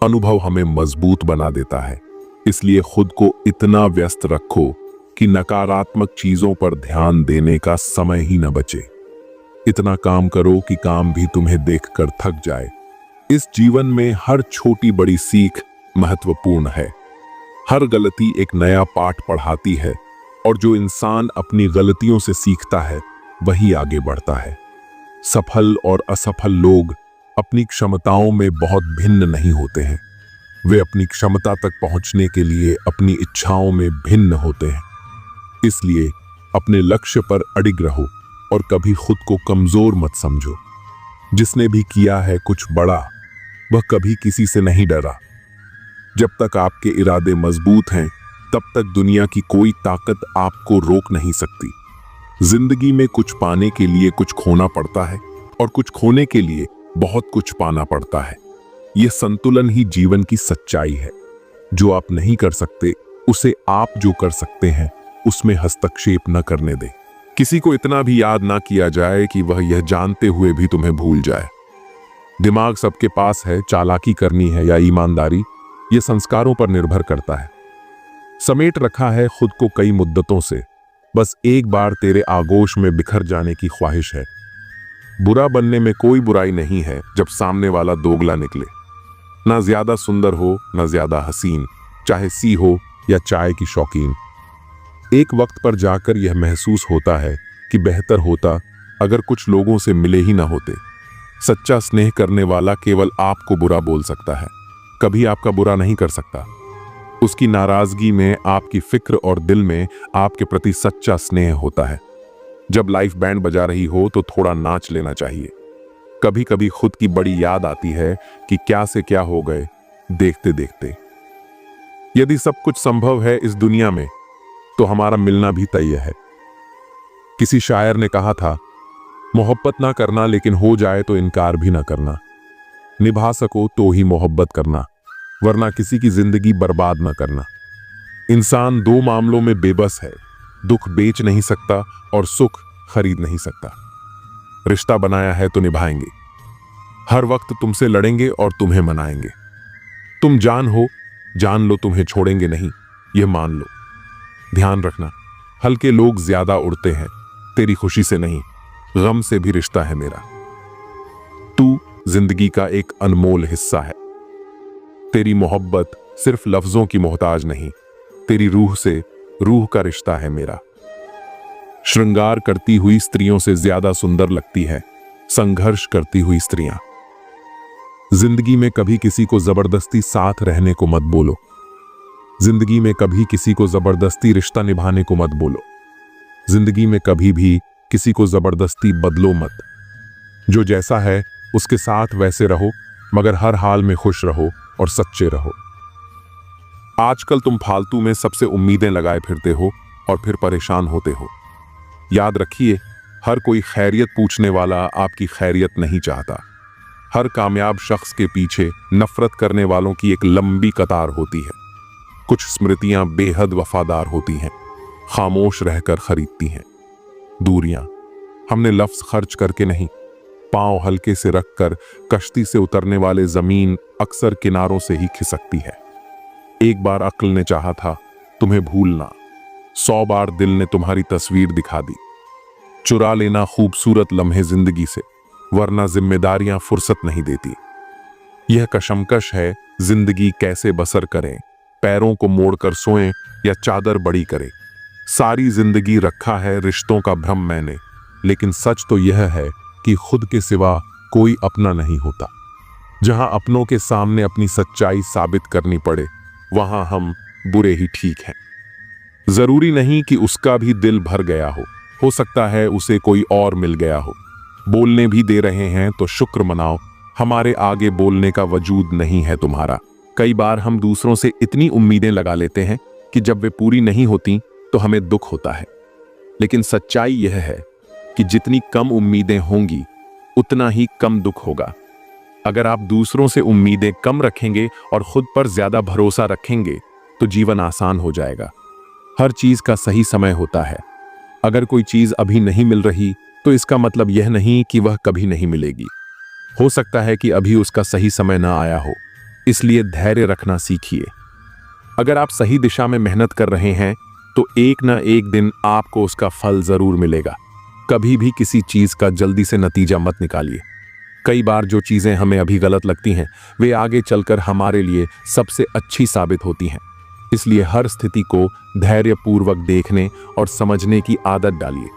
अनुभव हमें मजबूत बना देता है, इसलिए खुद को इतना व्यस्त रखो कि नकारात्मक चीजों पर ध्यान देने का समय ही न बचे। इतना काम करो कि काम भी तुम्हें देखकर थक जाए। इस जीवन में हर छोटी बड़ी सीख महत्वपूर्ण है। हर गलती एक नया पाठ पढ़ाती है और जो इंसान अपनी गलतियों से सीखता है वही आगे बढ़ता है। सफल और असफल लोग अपनी क्षमताओं में बहुत भिन्न नहीं होते हैं। वे अपनी क्षमता तक पहुंचने के लिए अपनी इच्छाओं में भिन्न होते हैं। इसलिए अपने लक्ष्य पर अडिग रहो और कभी खुद को कमजोर मत समझो। जिसने भी किया है कुछ बड़ा, वह कभी किसी से नहीं डरा। जब तक आपके इरादे मजबूत हैं, तब तक दुनिया की कोई ताकत आपको रोक नहीं सकती। जिंदगी में कुछ पाने के लिए कुछ खोना पड़ता है और कुछ खोने के लिए बहुत कुछ पाना पड़ता है। यह संतुलन ही जीवन की सच्चाई है। जो आप नहीं कर सकते, उसे आप जो कर सकते हैं उसमें हस्तक्षेप न करने दें। किसी को इतना भी याद ना किया जाए कि वह यह जानते हुए भी तुम्हें भूल जाए। दिमाग सबके पास है, चालाकी करनी है या ईमानदारी, यह संस्कारों पर निर्भर करता है। समेट रखा है खुद को कई मुद्दतों से, बस एक बार तेरे आगोश में बिखर जाने की ख्वाहिश है। बुरा बनने में कोई बुराई नहीं है जब सामने वाला दोगला निकले। ना ज्यादा सुंदर हो, ना ज्यादा हसीन, चाहे सी हो या चाय की शौकीन। एक वक्त पर जाकर यह महसूस होता है कि बेहतर होता अगर कुछ लोगों से मिले ही ना होते। सच्चा स्नेह करने वाला केवल आपको बुरा बोल सकता है, कभी आपका बुरा नहीं कर सकता। उसकी नाराजगी में आपकी फिक्र और दिल में आपके प्रति सच्चा स्नेह होता है। जब लाइफ बैंड बजा रही हो तो थोड़ा नाच लेना चाहिए। कभी कभी खुद की बड़ी याद आती है कि क्या से क्या हो गए देखते देखते। यदि सब कुछ संभव है इस दुनिया में, तो हमारा मिलना भी तय है। किसी शायर ने कहा था, मोहब्बत ना करना लेकिन हो जाए तो इनकार भी ना करना। निभा सको तो ही मोहब्बत करना, वरना किसी की जिंदगी बर्बाद ना करना। इंसान दो मामलों में बेबस है, दुख बेच नहीं सकता और सुख खरीद नहीं सकता। रिश्ता बनाया है तो निभाएंगे। हर वक्त तुमसे लड़ेंगे और तुम्हें मनाएंगे। तुम जान हो, जान लो तुम्हें छोड़ेंगे नहीं, यह मान लो। ध्यान रखना, हल्के लोग ज्यादा उड़ते हैं, तेरी खुशी से नहीं, गम से भी रिश्ता है मेरा। तू जिंदगी का एक अनमोल हिस्सा है। तेरी मोहब्बत सिर्फ लफ्जों की मोहताज नहीं, तेरी रूह से रूह का रिश्ता है मेरा। श्रृंगार करती हुई स्त्रियों से ज्यादा सुंदर लगती है संघर्ष करती हुई स्त्रियां। जिंदगी में कभी किसी को जबरदस्ती साथ रहने को मत बोलो। जिंदगी में कभी किसी को जबरदस्ती रिश्ता निभाने को मत बोलो। जिंदगी में कभी भी किसी को जबरदस्ती बदलो मत। जो जैसा है उसके साथ वैसे रहो, मगर हर हाल में खुश रहो और सच्चे रहो। आजकल तुम फालतू में सबसे उम्मीदें लगाए फिरते हो और फिर परेशान होते हो। याद रखिए, हर कोई खैरियत पूछने वाला आपकी खैरियत नहीं चाहता। हर कामयाब शख्स के पीछे नफरत करने वालों की एक लंबी कतार होती है। कुछ स्मृतियां बेहद वफादार होती हैं, खामोश रहकर खरीदती हैं। दूरियां हमने लफ्ज खर्च करके नहीं, पांव हल्के से रखकर कश्ती से उतरने वाले जमीन अक्सर किनारों से ही खिसकती है। एक बार अक्ल ने चाहा था तुम्हें भूलना, 100 बार दिल ने तुम्हारी तस्वीर दिखा दी। चुरा लेना खूबसूरत लम्हे जिंदगी से, वरना जिम्मेदारियां फुर्सत नहीं देती। यह कशमकश है जिंदगी कैसे बसर करें, पैरों को मोड़कर सोएं या चादर बड़ी करें। सारी जिंदगी रखा है रिश्तों का भ्रम मैंने, लेकिन सच तो यह है कि खुद के सिवा कोई अपना नहीं होता। जहां अपनों के सामने अपनी सच्चाई साबित करनी पड़े, वहां हम बुरे ही ठीक हैं। जरूरी नहीं कि उसका भी दिल भर गया हो सकता है उसे कोई और मिल गया हो। बोलने भी दे रहे हैं तो शुक्र मनाओ, हमारे आगे बोलने का वजूद नहीं है तुम्हारा। कई बार हम दूसरों से इतनी उम्मीदें लगा लेते हैं कि जब वे पूरी नहीं होती तो हमें दुख होता है। लेकिन सच्चाई यह है कि जितनी कम उम्मीदें होंगी उतना ही कम दुख होगा। अगर आप दूसरों से उम्मीदें कम रखेंगे और खुद पर ज्यादा भरोसा रखेंगे तो जीवन आसान हो जाएगा। हर चीज का सही समय होता है। अगर कोई चीज अभी नहीं मिल रही तो इसका मतलब यह नहीं कि वह कभी नहीं मिलेगी। हो सकता है कि अभी उसका सही समय ना आया हो, इसलिए धैर्य रखना सीखिए। अगर आप सही दिशा में मेहनत कर रहे हैं तो एक ना एक दिन आपको उसका फल जरूर मिलेगा। कभी भी किसी चीज का जल्दी से नतीजा मत निकालिए। कई बार जो चीजें हमें अभी गलत लगती हैं वे आगे चलकर हमारे लिए सबसे अच्छी साबित होती हैं। इसलिए हर स्थिति को धैर्यपूर्वक देखने और समझने की आदत डालिए।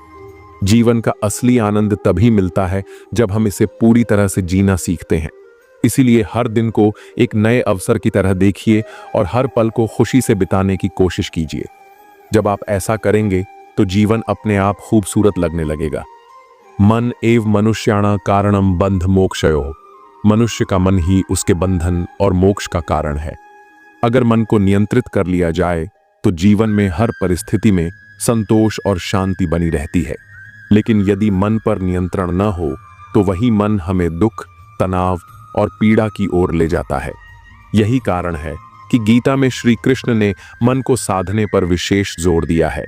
जीवन का असली आनंद तभी मिलता है जब हम इसे पूरी तरह से जीना सीखते हैं। इसीलिए हर दिन को एक नए अवसर की तरह देखिए और हर पल को खुशी से बिताने की कोशिश कीजिए। जब आप ऐसा करेंगे तो जीवन अपने आप खूबसूरत लगने लगेगा। मन एव मनुष्याणा कारणम बंध मोक्षयो। मनुष्य का मन ही उसके बंधन और मोक्ष का कारण है। अगर मन को नियंत्रित कर लिया जाए तो जीवन में हर परिस्थिति में संतोष और शांति बनी रहती है। लेकिन यदि मन पर नियंत्रण न हो तो वही मन हमें दुख, तनाव और पीड़ा की ओर ले जाता है। यही कारण है कि गीता में श्री कृष्ण ने मन को साधने पर विशेष जोर दिया है।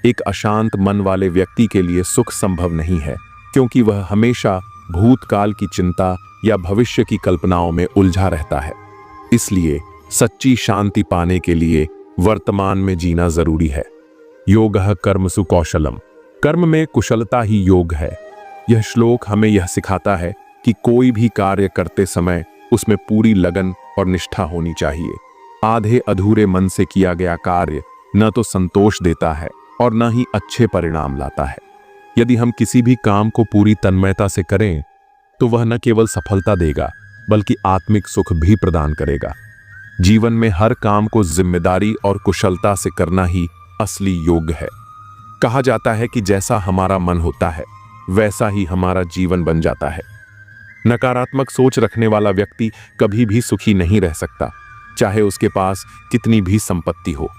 एक अशांत मन वाले व्यक्ति के लिए सुख संभव नहीं है, क्योंकि वह हमेशा भूतकाल की चिंता या भविष्य की कल्पनाओं में उलझा रहता है। इसलिए सच्ची शांति पाने के लिए वर्तमान में जीना जरूरी है। योगः कर्मसु कौशलम। कर्म में कुशलता ही योग है। यह श्लोक हमें यह सिखाता है कि कोई भी कार्य करते समय उसमें पूरी लगन और निष्ठा होनी चाहिए। आधे अधूरे मन से किया गया कार्य न तो संतोष देता है और न ही अच्छे परिणाम लाता है। यदि हम किसी भी काम को पूरी तन्मयता से करें तो वह न केवल सफलता देगा बल्कि आत्मिक सुख भी प्रदान करेगा। जीवन में हर काम को जिम्मेदारी और कुशलता से करना ही असली योग है। कहा जाता है कि जैसा हमारा मन होता है वैसा ही हमारा जीवन बन जाता है। नकारात्मक सोच रखने वाला व्यक्ति कभी भी सुखी नहीं रह सकता, चाहे उसके पास कितनी भी संपत्ति हो।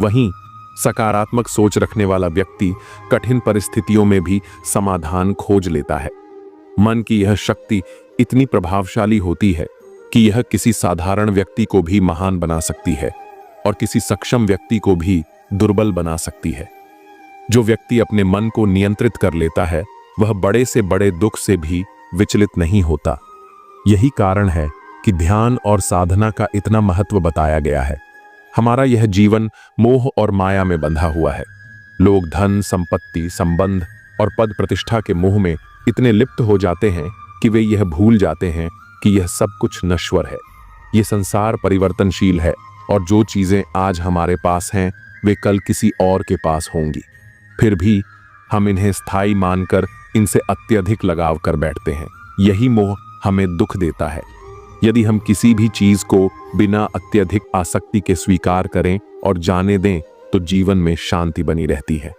वहीं सकारात्मक सोच रखने वाला व्यक्ति कठिन परिस्थितियों में भी समाधान खोज लेता है। मन की यह शक्ति इतनी प्रभावशाली होती है कि यह किसी साधारण व्यक्ति को भी महान बना सकती है और किसी सक्षम व्यक्ति को भी दुर्बल बना सकती है। जो व्यक्ति अपने मन को नियंत्रित कर लेता है वह बड़े से बड़े दुख से भी विचलित नहीं होता। यही कारण है कि ध्यान और साधना का इतना महत्व बताया गया है। हमारा यह जीवन मोह और माया में बंधा हुआ है। लोग धन, संपत्ति, संबंध और पद प्रतिष्ठा के मोह में इतने लिप्त हो जाते हैं कि वे यह भूल जाते हैं कि यह सब कुछ नश्वर है। यह संसार परिवर्तनशील है और जो चीजें आज हमारे पास हैं वे कल किसी और के पास होंगी। फिर भी हम इन्हें स्थायी मानकर इनसे अत्यधिक लगाव कर बैठते हैं। यही मोह हमें दुख देता है। यदि हम किसी भी चीज को बिना अत्यधिक आसक्ति के स्वीकार करें और जाने दें तो जीवन में शांति बनी रहती है।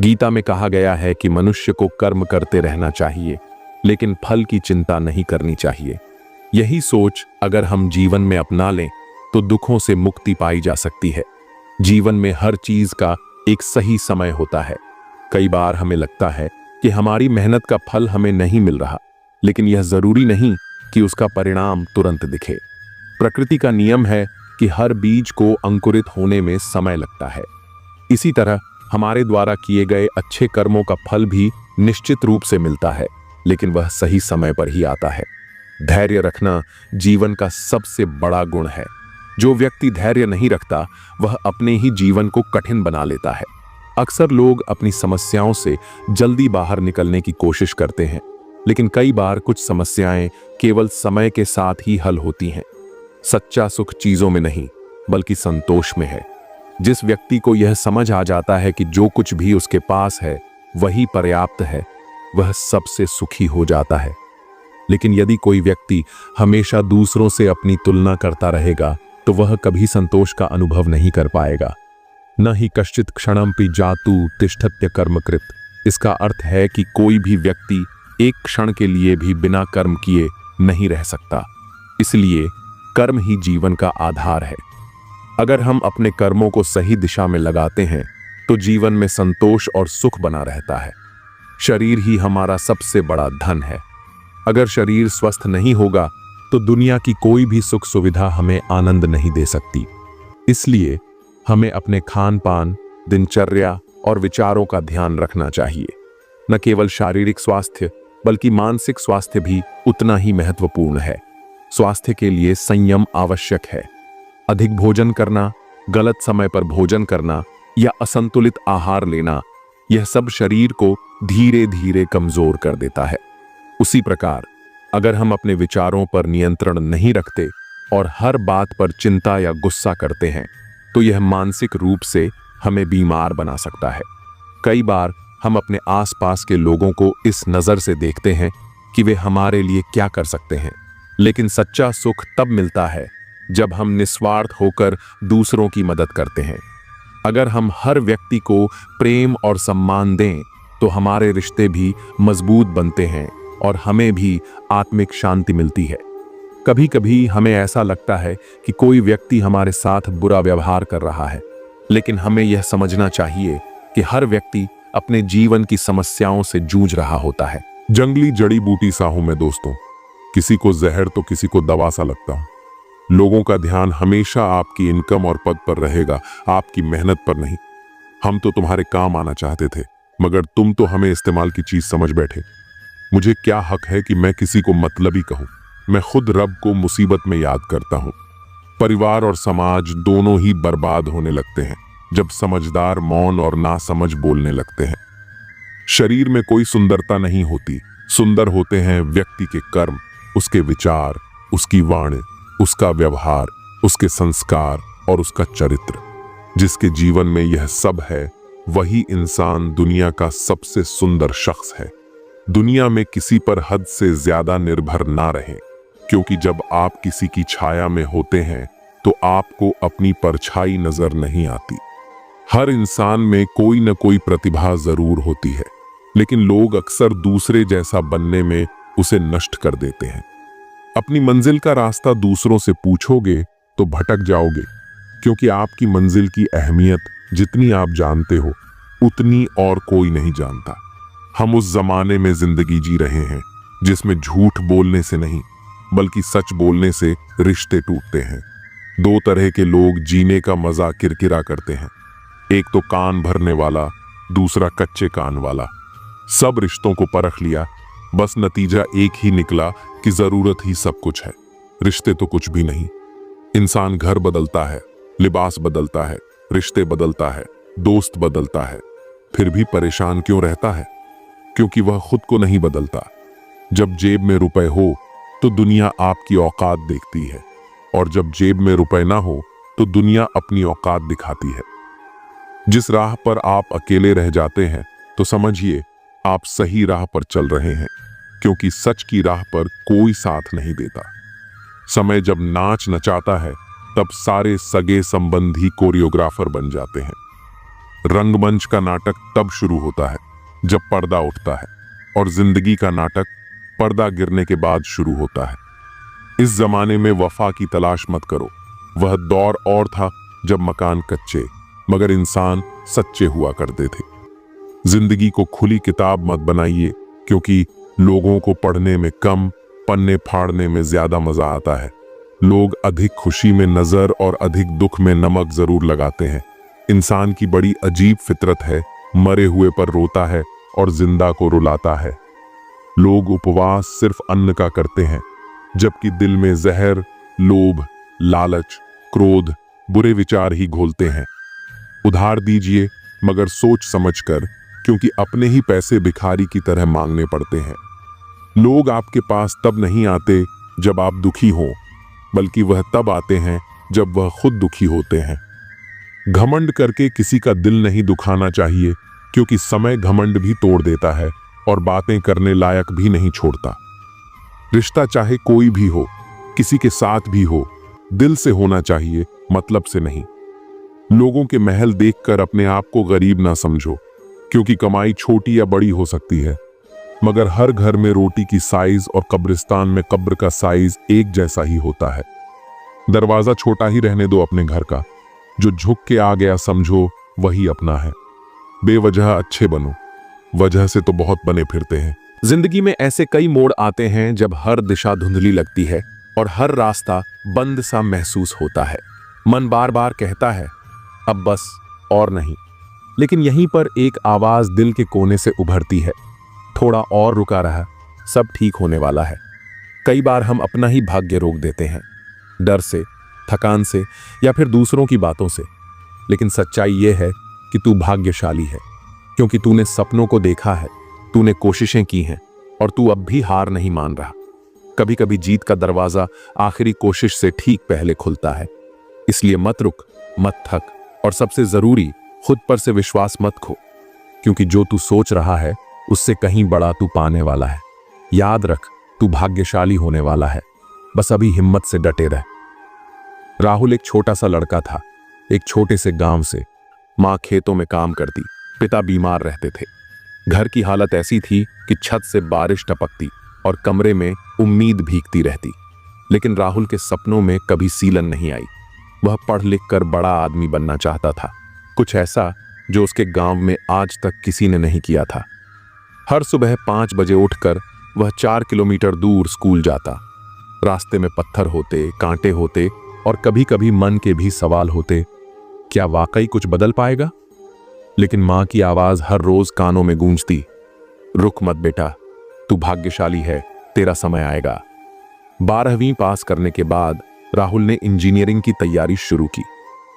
गीता में कहा गया है कि मनुष्य को कर्म करते रहना चाहिए लेकिन फल की चिंता नहीं करनी चाहिए। यही सोच अगर हम जीवन में अपना लें तो दुखों से मुक्ति पाई जा सकती है। जीवन में हर चीज का एक सही समय होता है। कई बार हमें लगता है कि हमारी मेहनत का फल हमें नहीं मिल रहा, लेकिन यह जरूरी नहीं कि उसका परिणाम तुरंत दिखे। प्रकृति का नियम है कि हर बीज को अंकुरित होने में समय लगता है। इसी तरह हमारे द्वारा किए गए अच्छे कर्मों का फल भी निश्चित रूप से मिलता है, लेकिन वह सही समय पर ही आता है। धैर्य रखना जीवन का सबसे बड़ा गुण है। जो व्यक्ति धैर्य नहीं रखता वह अपने ही जीवन को कठिन बना लेता है। अक्सर लोग अपनी समस्याओं से जल्दी बाहर निकलने की कोशिश करते हैं, लेकिन कई बार कुछ समस्याएं केवल समय के साथ ही हल होती हैं। सच्चा सुख चीजों में नहीं बल्कि संतोष में है। जिस व्यक्ति को यह समझ आ जाता है कि जो कुछ भी उसके पास है वही पर्याप्त है, वह सबसे सुखी हो जाता है। लेकिन यदि कोई व्यक्ति हमेशा दूसरों से अपनी तुलना करता रहेगा तो वह कभी संतोष का अनुभव नहीं कर पाएगा। न ही कश्चित क्षणमपि जातु तिष्ठत्य कर्मकृत। इसका अर्थ है कि कोई भी व्यक्ति एक क्षण के लिए भी बिना कर्म किए नहीं रह सकता। इसलिए कर्म ही जीवन का आधार है। अगर हम अपने कर्मों को सही दिशा में लगाते हैं तो जीवन में संतोष और सुख बना रहता है। शरीर ही हमारा सबसे बड़ा धन है। अगर शरीर स्वस्थ नहीं होगा तो दुनिया की कोई भी सुख सुविधा हमें आनंद नहीं दे सकती। इसलिए हमें अपने खान पान, दिनचर्या और विचारों का ध्यान रखना चाहिए। न केवल शारीरिक स्वास्थ्य बल्कि मानसिक स्वास्थ्य भी उतना ही महत्वपूर्ण है। स्वास्थ्य के लिए संयम आवश्यक है। अधिक भोजन करना, गलत समय पर भोजन करना या असंतुलित आहार लेना, यह सब शरीर को धीरे धीरे कमजोर कर देता है। उसी प्रकार अगर हम अपने विचारों पर नियंत्रण नहीं रखते और हर बात पर चिंता या गुस्सा करते हैं तो यह मानसिक रूप से हमें बीमार बना सकता है। कई बार हम अपने आसपास के लोगों को इस नज़र से देखते हैं कि वे हमारे लिए क्या कर सकते हैं, लेकिन सच्चा सुख तब मिलता है जब हम निस्वार्थ होकर दूसरों की मदद करते हैं। अगर हम हर व्यक्ति को प्रेम और सम्मान दें तो हमारे रिश्ते भी मजबूत बनते हैं और हमें भी आत्मिक शांति मिलती है। कभी कभी हमें ऐसा लगता है कि कोई व्यक्ति हमारे साथ बुरा व्यवहार कर रहा है, लेकिन हमें यह समझना चाहिए कि हर व्यक्ति अपने जीवन की समस्याओं से जूझ रहा होता है। जंगली जड़ी बूटी सा हूं मैं दोस्तों, किसी को जहर तो किसी को दवा सा लगता हूं। लोगों का ध्यान हमेशा आपकी इनकम और पद पर रहेगा, आपकी मेहनत पर नहीं। हम तो तुम्हारे काम आना चाहते थे, मगर तुम तो हमें इस्तेमाल की चीज समझ बैठे। मुझे क्या हक है कि मैं किसी को मतलबी कहूं? मैं खुद रब को मुसीबत में याद करता हूं। परिवार और समाज दोनों ही बर्बाद होने लगते हैं जब समझदार मौन और नासमझ बोलने लगते हैं। शरीर में कोई सुंदरता नहीं होती, सुंदर होते हैं व्यक्ति के कर्म, उसके विचार, उसकी वाणी, उसका व्यवहार, उसके संस्कार और उसका चरित्र। जिसके जीवन में यह सब है वही इंसान दुनिया का सबसे सुंदर शख्स है। दुनिया में किसी पर हद से ज्यादा निर्भर ना रहें, क्योंकि जब आप किसी की छाया में होते हैं तो आपको अपनी परछाई नजर नहीं आती। हर इंसान में कोई न कोई प्रतिभा जरूर होती है, लेकिन लोग अक्सर दूसरे जैसा बनने में उसे नष्ट कर देते हैं। अपनी मंजिल का रास्ता दूसरों से पूछोगे तो भटक जाओगे, क्योंकि आपकी मंजिल की अहमियत जितनी आप जानते हो उतनी और कोई नहीं जानता। हम उस जमाने में जिंदगी जी रहे हैं जिसमें झूठ बोलने से नहीं बल्कि सच बोलने से रिश्ते टूटते हैं। दो तरह के लोग जीने का मजा किरकिरा करते हैं, एक तो कान भरने वाला, दूसरा कच्चे कान वाला। सब रिश्तों को परख लिया, बस नतीजा एक ही निकला कि जरूरत ही सब कुछ है, रिश्ते तो कुछ भी नहीं। इंसान घर बदलता है, लिबास बदलता है, रिश्ते बदलता है, दोस्त बदलता है, फिर भी परेशान क्यों रहता है? क्योंकि वह खुद को नहीं बदलता। जब जेब में रुपए हो तो दुनिया आपकी औकात देखती है, और जब जेब में रुपए ना हो तो दुनिया अपनी औकात दिखाती है। जिस राह पर आप अकेले रह जाते हैं तो समझिए आप सही राह पर चल रहे हैं, क्योंकि सच की राह पर कोई साथ नहीं देता। समय जब नाच नचाता है तब सारे सगे संबंधी कोरियोग्राफर बन जाते हैं। रंगमंच का नाटक तब शुरू होता है जब पर्दा उठता है, और जिंदगी का नाटक पर्दा गिरने के बाद शुरू होता है। इस जमाने में वफा की तलाश मत करो। वह दौर और था जब मकान कच्चे मगर इंसान सच्चे हुआ करते थे। जिंदगी को खुली किताब मत बनाइए, क्योंकि लोगों को पढ़ने में कम, पन्ने फाड़ने में ज्यादा मजा आता है। लोग अधिक खुशी में नजर और अधिक दुख में नमक जरूर लगाते हैं। इंसान की बड़ी अजीब फितरत है, मरे हुए पर रोता है और जिंदा को रुलाता है। लोग उपवास सिर्फ अन्न का करते हैं, जबकि दिल में जहर, लोभ, लालच, क्रोध, बुरे विचार ही घोलते हैं। उधार दीजिए मगर सोच समझकर, क्योंकि अपने ही पैसे भिखारी की तरह मांगने पड़ते हैं। लोग आपके पास तब नहीं आते जब आप दुखी हो, बल्कि वह तब आते हैं जब वह खुद दुखी होते हैं। घमंड करके किसी का दिल नहीं दुखाना चाहिए, क्योंकि समय घमंड भी तोड़ देता है और बातें करने लायक भी नहीं छोड़ता। रिश्ता चाहे कोई भी हो, किसी के साथ भी हो, दिल से होना चाहिए, मतलब से नहीं। लोगों के महल देखकर अपने आप को गरीब ना समझो, क्योंकि कमाई छोटी या बड़ी हो सकती है, मगर हर घर में रोटी की साइज और कब्रिस्तान में कब्र का साइज एक जैसा ही होता है। दरवाजा छोटा ही रहने दो अपने घर का, जो झुक के आ गया समझो वही अपना है। बेवजह अच्छे बनो, वजह से तो बहुत बने फिरते हैं। जिंदगी में ऐसे कई मोड़ आते हैं जब हर दिशा धुंधली लगती है और हर रास्ता बंद सा महसूस होता है। मन बार बार कहता है अब बस और नहीं, लेकिन यहीं पर एक आवाज दिल के कोने से उभरती है, थोड़ा और रुका रहा, सब ठीक होने वाला है। कई बार हम अपना ही भाग्य रोक देते हैं, डर से, थकान से या फिर दूसरों की बातों से। लेकिन सच्चाई यह है कि तू भाग्यशाली है, क्योंकि तूने सपनों को देखा है, तूने कोशिशें की हैं और तू अब भी हार नहीं मान रहा। कभी कभी जीत का दरवाजा आखिरी कोशिश से ठीक पहले खुलता है। इसलिए मत रुक, मत थक और सबसे जरूरी, खुद पर से विश्वास मत खो, क्योंकि जो तू सोच रहा है उससे कहीं बड़ा तू पाने वाला है। याद रख, तू भाग्यशाली होने वाला है, बस अभी हिम्मत से डटे रह। राहुल एक छोटा सा लड़का था, एक छोटे से गांव से। माँ खेतों में काम करती, पिता बीमार रहते थे। घर की हालत ऐसी थी कि छत से बारिश टपकती और कमरे में उम्मीद भीगती रहती। लेकिन राहुल के सपनों में कभी सीलन नहीं आई। वह पढ़ लिख कर बड़ा आदमी बनना चाहता था, कुछ ऐसा जो उसके गांव में आज तक किसी ने नहीं किया था। हर सुबह 5 बजे उठकर वह 4 किलोमीटर दूर स्कूल जाता। रास्ते में पत्थर होते, कांटे होते और कभी कभी मन के भी सवाल होते, क्या वाकई कुछ बदल पाएगा? लेकिन मां की आवाज हर रोज कानों में गूंजती, रुक मत बेटा, तू भाग्यशाली है, तेरा समय आएगा। 12वीं पास करने के बाद राहुल ने इंजीनियरिंग की तैयारी शुरू की।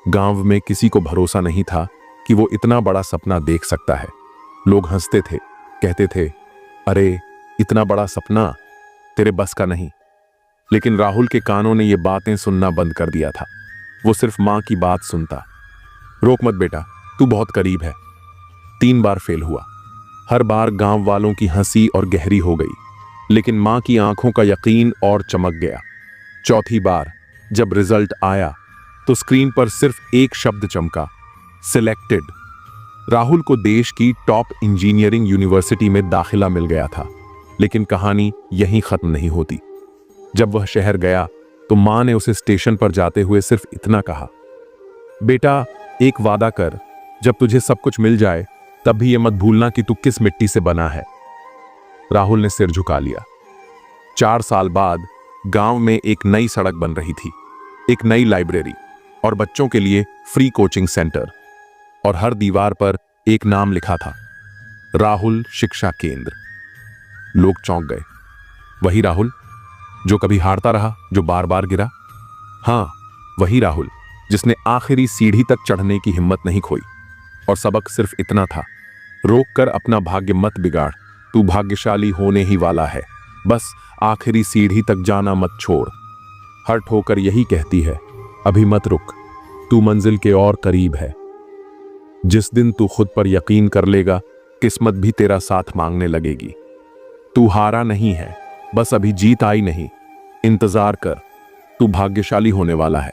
गांव में किसी को भरोसा नहीं था कि वो इतना बड़ा सपना देख सकता है। लोग हंसते थे, कहते थे, अरे इतना बड़ा सपना तेरे बस का नहीं। लेकिन राहुल के कानों ने ये बातें सुनना बंद कर दिया था। वो सिर्फ मां की बात सुनता, रोक मत बेटा, तू बहुत करीब है। 3 बार फेल हुआ। हर बार गांव वालों की हंसी और गहरी हो गई, लेकिन मां की आंखों का यकीन और चमक गया। चौथी बार जब रिजल्ट आया तो स्क्रीन पर सिर्फ एक शब्द चमका, सिलेक्टेड। राहुल को देश की टॉप इंजीनियरिंग यूनिवर्सिटी में दाखिला मिल गया था। लेकिन कहानी यहीं खत्म नहीं होती। जब वह शहर गया तो मां ने उसे स्टेशन पर जाते हुए सिर्फ इतना कहा, बेटा एक वादा कर, जब तुझे सब कुछ मिल जाए तब भी यह मत भूलना कि तू किस मिट्टी से बना है। राहुल ने सिर झुका लिया। 4 साल बाद गांव में एक नई सड़क बन रही थी, एक नई लाइब्रेरी और बच्चों के लिए फ्री कोचिंग सेंटर। और हर दीवार पर एक नाम लिखा था, राहुल शिक्षा केंद्र। लोग चौंक गए। वही राहुल जो कभी हारता रहा, जो बार बार गिरा? हाँ, वही राहुल जिसने आखिरी सीढ़ी तक चढ़ने की हिम्मत नहीं खोई। और सबक सिर्फ इतना था, रोक कर अपना भाग्य मत बिगाड़, तू भाग्यशाली होने ही वाला है, बस आखिरी सीढ़ी तक जाना मत छोड़। हर ठोकर यही कहती है, अभी मत रुक, तू मंजिल के और करीब है। जिस दिन तू खुद पर यकीन कर लेगा, किस्मत भी तेरा साथ मांगने लगेगी। तू हारा नहीं है, बस अभी जीत आई नहीं। इंतजार कर, तू भाग्यशाली होने वाला है।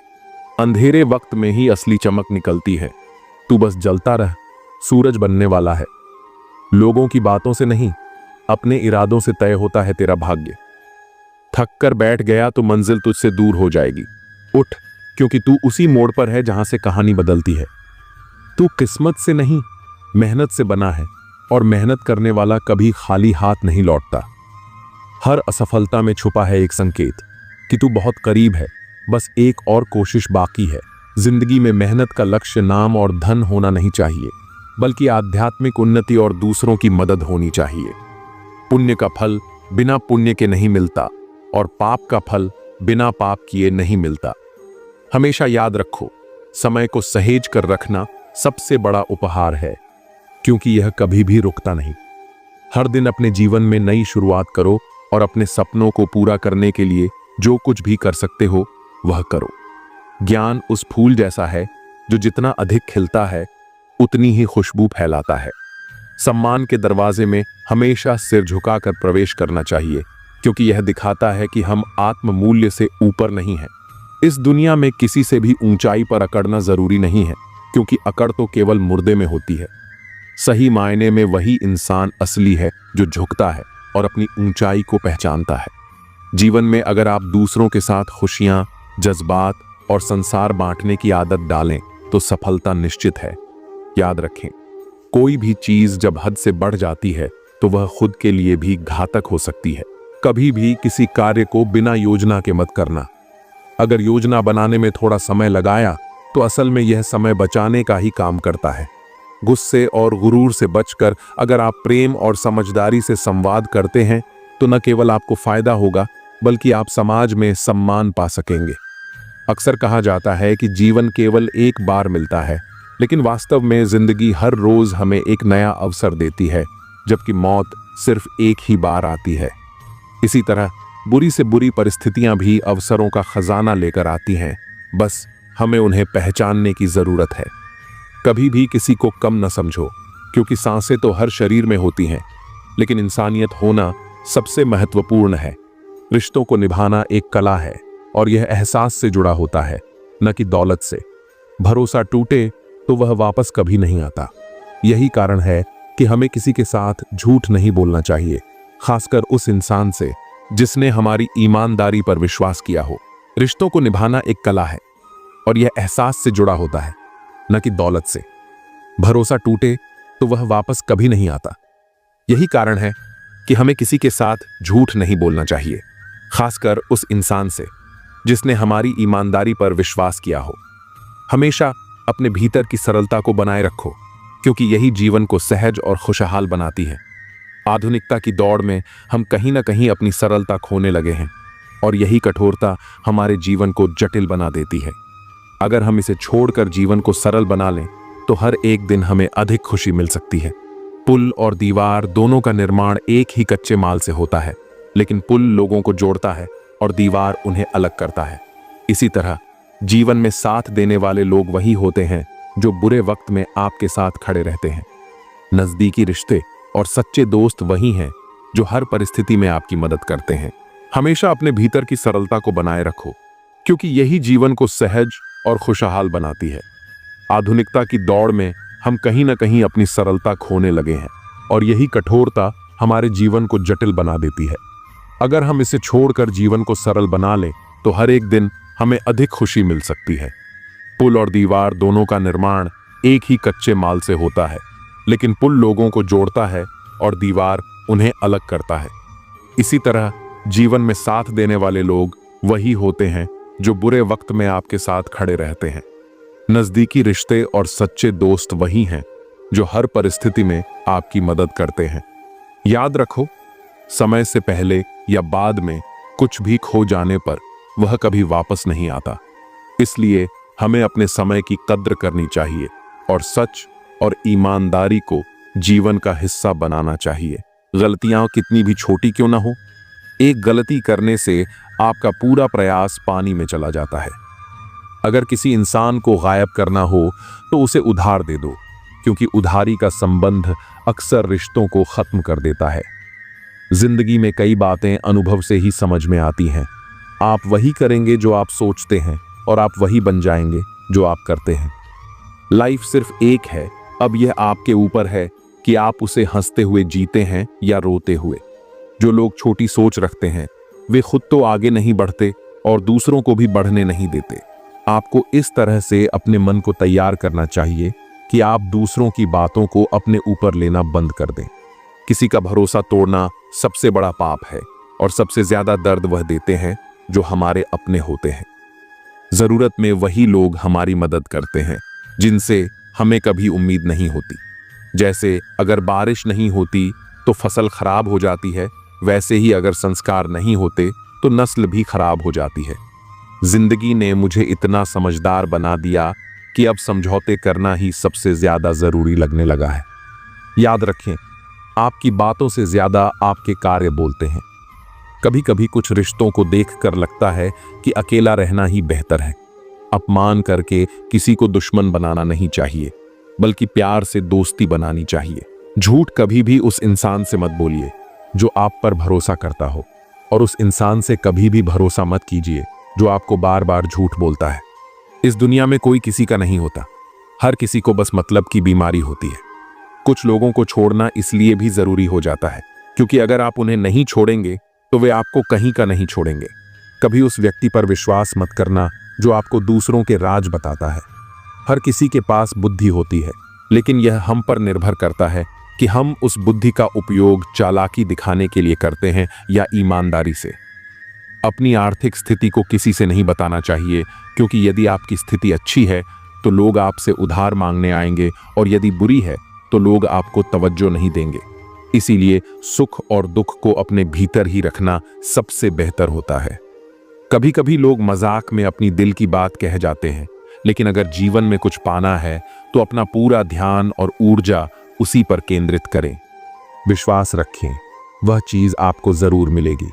अंधेरे वक्त में ही असली चमक निकलती है। तू बस जलता रह, सूरज बनने वाला है। लोगों की बातों से नहीं, अपने इरादों से तय होता है तेरा भाग्य। थक कर बैठ गया तो मंजिल तुझसे दूर हो जाएगी। उठ, क्योंकि तू उसी मोड़ पर है जहां से कहानी बदलती है। तू किस्मत से नहीं, मेहनत से बना है, और मेहनत करने वाला कभी खाली हाथ नहीं लौटता। हर असफलता में छुपा है एक संकेत कि तू बहुत करीब है, बस एक और कोशिश बाकी है। जिंदगी में मेहनत का लक्ष्य नाम और धन होना नहीं चाहिए, बल्कि आध्यात्मिक उन्नति और दूसरों की मदद होनी चाहिए। पुण्य का फल बिना पुण्य के नहीं मिलता और पाप का फल बिना पाप किए नहीं मिलता। हमेशा याद रखो, समय को सहेज कर रखना सबसे बड़ा उपहार है, क्योंकि यह कभी भी रुकता नहीं। हर दिन अपने जीवन में नई शुरुआत करो और अपने सपनों को पूरा करने के लिए जो कुछ भी कर सकते हो वह करो। ज्ञान उस फूल जैसा है जो जितना अधिक खिलता है उतनी ही खुशबू फैलाता है। सम्मान के दरवाजे में हमेशा सिर झुकाकर प्रवेश करना चाहिए, क्योंकि यह दिखाता है कि हम आत्म मूल्य से ऊपर नहीं हैं। इस दुनिया में किसी से भी ऊंचाई पर अकड़ना जरूरी नहीं है, क्योंकि अकड़ तो केवल मुर्दे में होती है। सही मायने में वही इंसान असली है जो झुकता है और अपनी ऊंचाई को पहचानता है। जीवन में अगर आप दूसरों के साथ खुशियां, जज्बात और संसार बांटने की आदत डालें तो सफलता निश्चित है। याद रखें, कोई भी चीज जब हद से बढ़ जाती है तो वह खुद के लिए भी घातक हो सकती है। कभी भी किसी कार्य को बिना योजना के मत करना। अगर योजना बनाने में थोड़ा समय लगाया तो असल में यह समय बचाने का ही काम करता है। गुस्से और गुरूर से बचकर अगर आप प्रेम और समझदारी से संवाद करते हैं तो न केवल आपको फायदा होगा बल्कि आप समाज में सम्मान पा सकेंगे। अक्सर कहा जाता है कि जीवन केवल एक बार मिलता है, लेकिन वास्तव में जिंदगी हर रोज हमें एक नया अवसर देती है, जबकि मौत सिर्फ एक ही बार आती है। इसी तरह बुरी से बुरी परिस्थितियां भी अवसरों का खजाना लेकर आती हैं, बस हमें उन्हें पहचानने की जरूरत है। कभी भी किसी को कम न समझो, क्योंकि सांसें तो हर शरीर में होती हैं, लेकिन इंसानियत होना सबसे महत्वपूर्ण है। रिश्तों को निभाना एक कला है और यह एहसास से जुड़ा होता है, न कि दौलत से। भरोसा टूटे तो वह वापस कभी नहीं आता। यही कारण है कि हमें किसी के साथ झूठ नहीं बोलना चाहिए, खासकर उस इंसान से जिसने हमारी ईमानदारी पर विश्वास किया हो। रिश्तों को निभाना एक कला है और यह एहसास से जुड़ा होता है, न कि दौलत से। भरोसा टूटे तो वह वापस कभी नहीं आता। यही कारण है कि हमें किसी के साथ झूठ नहीं बोलना चाहिए, खासकर उस इंसान से जिसने हमारी ईमानदारी पर विश्वास किया हो। हमेशा अपने भीतर की सरलता को बनाए रखो, क्योंकि यही जीवन को सहज और खुशहाल बनाती है। आधुनिकता की दौड़ में हम कहीं ना कहीं अपनी सरलता खोने लगे हैं और यही कठोरता हमारे जीवन को जटिल बना देती है। अगर हम इसे छोड़कर जीवन को सरल बना लें तो हर एक दिन हमें अधिक खुशी मिल सकती है। पुल और दीवार दोनों का निर्माण एक ही कच्चे माल से होता है, लेकिन पुल लोगों को जोड़ता है और दीवार उन्हें अलग करता है। इसी तरह जीवन में साथ देने वाले लोग वही होते हैं जो बुरे वक्त में आपके साथ खड़े रहते हैं। नजदीकी रिश्ते और सच्चे दोस्त वही हैं जो हर परिस्थिति में आपकी मदद करते हैं। हमेशा अपने भीतर की सरलता को बनाए रखो, क्योंकि यही जीवन को सहज और खुशहाल बनाती है। आधुनिकता की दौड़ में हम कहीं ना कहीं अपनी सरलता खोने लगे हैं और यही कठोरता हमारे जीवन को जटिल बना देती है। अगर हम इसे छोड़कर जीवन को सरल बना लें तो हर एक दिन हमें अधिक खुशी मिल सकती है। पुल और दीवार दोनों का निर्माण एक ही कच्चे माल से होता है, लेकिन पुल लोगों को जोड़ता है और दीवार उन्हें अलग करता है। इसी तरह जीवन में साथ देने वाले लोग वही होते हैं जो बुरे वक्त में आपके साथ खड़े रहते हैं। नजदीकी रिश्ते और सच्चे दोस्त वही हैं जो हर परिस्थिति में आपकी मदद करते हैं। याद रखो, समय से पहले या बाद में कुछ भी खो जाने पर वह कभी वापस नहीं आता। इसलिए हमें अपने समय की कद्र करनी चाहिए और सच और ईमानदारी को जीवन का हिस्सा बनाना चाहिए। गलतियां कितनी भी छोटी क्यों ना हो, एक गलती करने से आपका पूरा प्रयास पानी में चला जाता है। अगर किसी इंसान को गायब करना हो तो उसे उधार दे दो, क्योंकि उधारी का संबंध अक्सर रिश्तों को खत्म कर देता है। जिंदगी में कई बातें अनुभव से ही समझ में आती हैं। आप वही करेंगे जो आप सोचते हैं और आप वही बन जाएंगे जो आप करते हैं। लाइफ सिर्फ एक है, अब यह आपके ऊपर है कि आप उसे हंसते हुए जीते हैं या रोते हुए। जो लोग छोटी सोच रखते हैं वे खुद तो आगे नहीं बढ़ते और दूसरों को भी बढ़ने नहीं देते। आपको इस तरह से अपने मन को तैयार करना चाहिए कि आप दूसरों की बातों को अपने ऊपर लेना बंद कर दें। किसी का भरोसा तोड़ना सबसे बड़ा पाप है और सबसे ज्यादा दर्द वह देते हैं जो हमारे अपने होते हैं। जरूरत में वही लोग हमारी मदद करते हैं जिनसे हमें कभी उम्मीद नहीं होती। जैसे अगर बारिश नहीं होती तो फसल खराब हो जाती है, वैसे ही अगर संस्कार नहीं होते तो नस्ल भी खराब हो जाती है। जिंदगी ने मुझे इतना समझदार बना दिया कि अब समझौते करना ही सबसे ज्यादा जरूरी लगने लगा है। याद रखें, आपकी बातों से ज्यादा आपके कार्य बोलते हैं। कभी कभी कुछ रिश्तों को देखकर लगता है कि अकेला रहना ही बेहतर है। अपमान करके किसी को दुश्मन बनाना नहीं चाहिए, बल्कि प्यार से दोस्ती बनानी चाहिए। झूठ कभी भी उस इंसान से मत बोलिए जो आप पर भरोसा करता हो, और उस इंसान से कभी भी भरोसा मत कीजिए जो आपको बार बार झूठ बोलता है। इस दुनिया में कोई किसी का नहीं होता, हर किसी को बस मतलब की बीमारी होती है। कुछ लोगों को छोड़ना इसलिए भी जरूरी हो जाता है क्योंकि अगर आप उन्हें नहीं छोड़ेंगे तो वे आपको कहीं का नहीं छोड़ेंगे। कभी उस व्यक्ति पर विश्वास मत करना जो आपको दूसरों के राज बताता है। हर किसी के पास बुद्धि होती है, लेकिन यह हम पर निर्भर करता है कि हम उस बुद्धि का उपयोग चालाकी दिखाने के लिए करते हैं या ईमानदारी से। अपनी आर्थिक स्थिति को किसी से नहीं बताना चाहिए, क्योंकि यदि आपकी स्थिति अच्छी है तो लोग आपसे उधार मांगने आएंगे और यदि बुरी है तो लोग आपको तवज्जो नहीं देंगे। इसीलिए सुख और दुख को अपने भीतर ही रखना सबसे बेहतर होता है। कभी कभी लोग मजाक में अपनी दिल की बात कह जाते हैं, लेकिन अगर जीवन में कुछ पाना है तो अपना पूरा ध्यान और ऊर्जा उसी पर केंद्रित करें। विश्वास रखें, वह चीज आपको जरूर मिलेगी।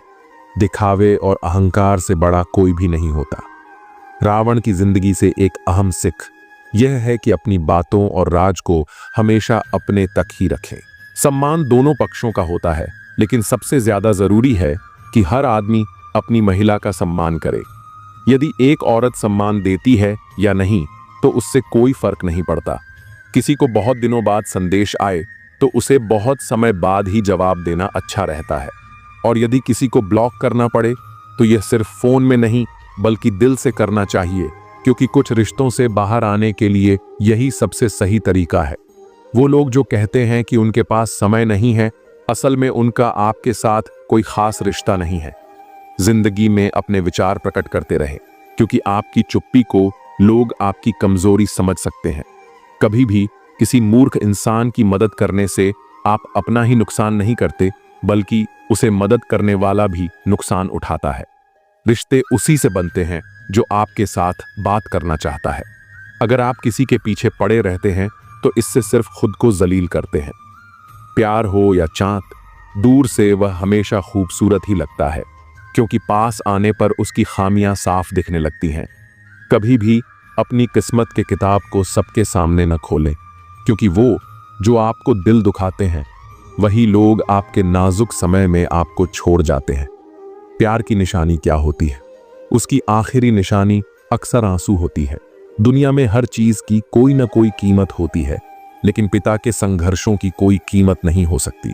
दिखावे और अहंकार से बड़ा कोई भी नहीं होता। रावण की जिंदगी से एक अहम सीख यह है कि अपनी बातों और राज को हमेशा अपने तक ही रखें। सम्मान दोनों पक्षों का होता है, लेकिन सबसे ज्यादा जरूरी है कि हर आदमी अपनी महिला का सम्मान करे। यदि एक औरत सम्मान देती है या नहीं तो उससे कोई फर्क नहीं पड़ता। किसी को बहुत दिनों बाद संदेश आए तो उसे बहुत समय बाद ही जवाब देना अच्छा रहता है। और यदि किसी को ब्लॉक करना पड़े तो यह सिर्फ फोन में नहीं बल्कि दिल से करना चाहिए, क्योंकि कुछ रिश्तों से बाहर आने के लिए यही सबसे सही तरीका है। वो लोग जो कहते हैं कि उनके पास समय नहीं है, असल में उनका आपके साथ कोई खास रिश्ता नहीं है। जिंदगी में अपने विचार प्रकट करते रहे, क्योंकि आपकी चुप्पी को लोग आपकी कमजोरी समझ सकते हैं। कभी भी किसी मूर्ख इंसान की मदद करने से आप अपना ही नुकसान नहीं करते, बल्कि उसे मदद करने वाला भी नुकसान उठाता है। रिश्ते उसी से बनते हैं जो आपके साथ बात करना चाहता है। अगर आप किसी के पीछे पड़े रहते हैं तो इससे सिर्फ खुद को जलील करते हैं। प्यार हो या चाँद, दूर से वह हमेशा खूबसूरत ही लगता है, क्योंकि पास आने पर उसकी खामियां साफ दिखने लगती हैं। कभी भी अपनी किस्मत के किताब को सबके सामने न खोलें, क्योंकि वो जो आपको दिल दुखाते हैं वही लोग आपके नाजुक समय में आपको छोड़ जाते हैं। प्यार की निशानी क्या होती है? उसकी आखिरी निशानी अक्सर आंसू होती है। दुनिया में हर चीज की कोई ना कोई कीमत होती है, लेकिन पिता के संघर्षों की कोई कीमत नहीं हो सकती।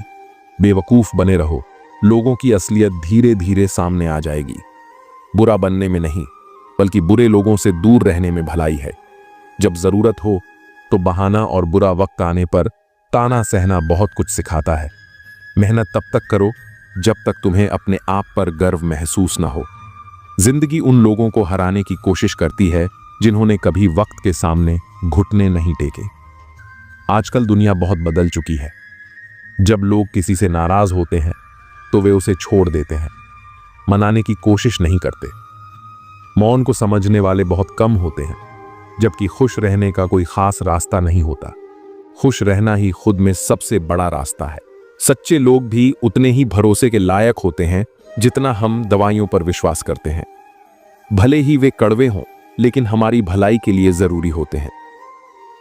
बेवकूफ बने रहो, लोगों की असलियत धीरे धीरे सामने आ जाएगी। बुरा बनने में नहीं, बल्कि बुरे लोगों से दूर रहने में भलाई है। जब जरूरत हो तो बहाना और बुरा वक्त आने पर ताना सहना बहुत कुछ सिखाता है। मेहनत तब तक करो जब तक तुम्हें अपने आप पर गर्व महसूस ना हो। जिंदगी उन लोगों को हराने की कोशिश करती है जिन्होंने कभी वक्त के सामने घुटने नहीं टेके। आजकल दुनिया बहुत बदल चुकी है। जब लोग किसी से नाराज होते हैं तो वे उसे छोड़ देते हैं, मनाने की कोशिश नहीं करते। मौन को समझने वाले बहुत कम होते हैं, जबकि खुश रहने का कोई खास रास्ता नहीं होता। खुश रहना ही खुद में सबसे बड़ा रास्ता है। सच्चे लोग भी उतने ही भरोसे के लायक होते हैं जितना हम दवाइयों पर विश्वास करते हैं। भले ही वे कड़वे हों, लेकिन हमारी भलाई के लिए जरूरी होते हैं।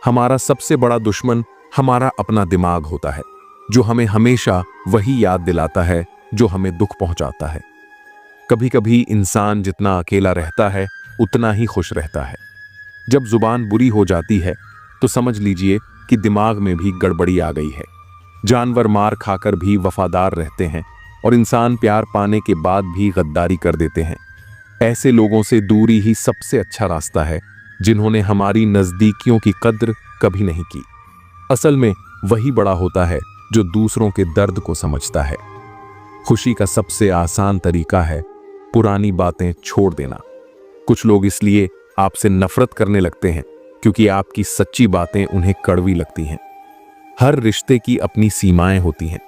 हमारा सबसे बड़ा दुश्मन हमारा अपना दिमाग होता है, जो हमें हमेशा वही याद दिलाता है जो हमें दुख पहुंचाता है। कभी कभी इंसान जितना अकेला रहता है उतना ही खुश रहता है। जब जुबान बुरी हो जाती है तो समझ लीजिए कि दिमाग में भी गड़बड़ी आ गई है। जानवर मार खाकर भी वफादार रहते हैं और इंसान प्यार पाने के बाद भी गद्दारी कर देते हैं। ऐसे लोगों से दूरी ही सबसे अच्छा रास्ता है, जिन्होंने हमारी नजदीकियों की कद्र कभी नहीं की। असल में वही बड़ा होता है जो दूसरों के दर्द को समझता है। खुशी का सबसे आसान तरीका है पुरानी बातें छोड़ देना। कुछ लोग इसलिए आपसे नफरत करने लगते हैं क्योंकि आपकी सच्ची बातें उन्हें कड़वी लगती हैं। हर रिश्ते की अपनी सीमाएं होती हैं,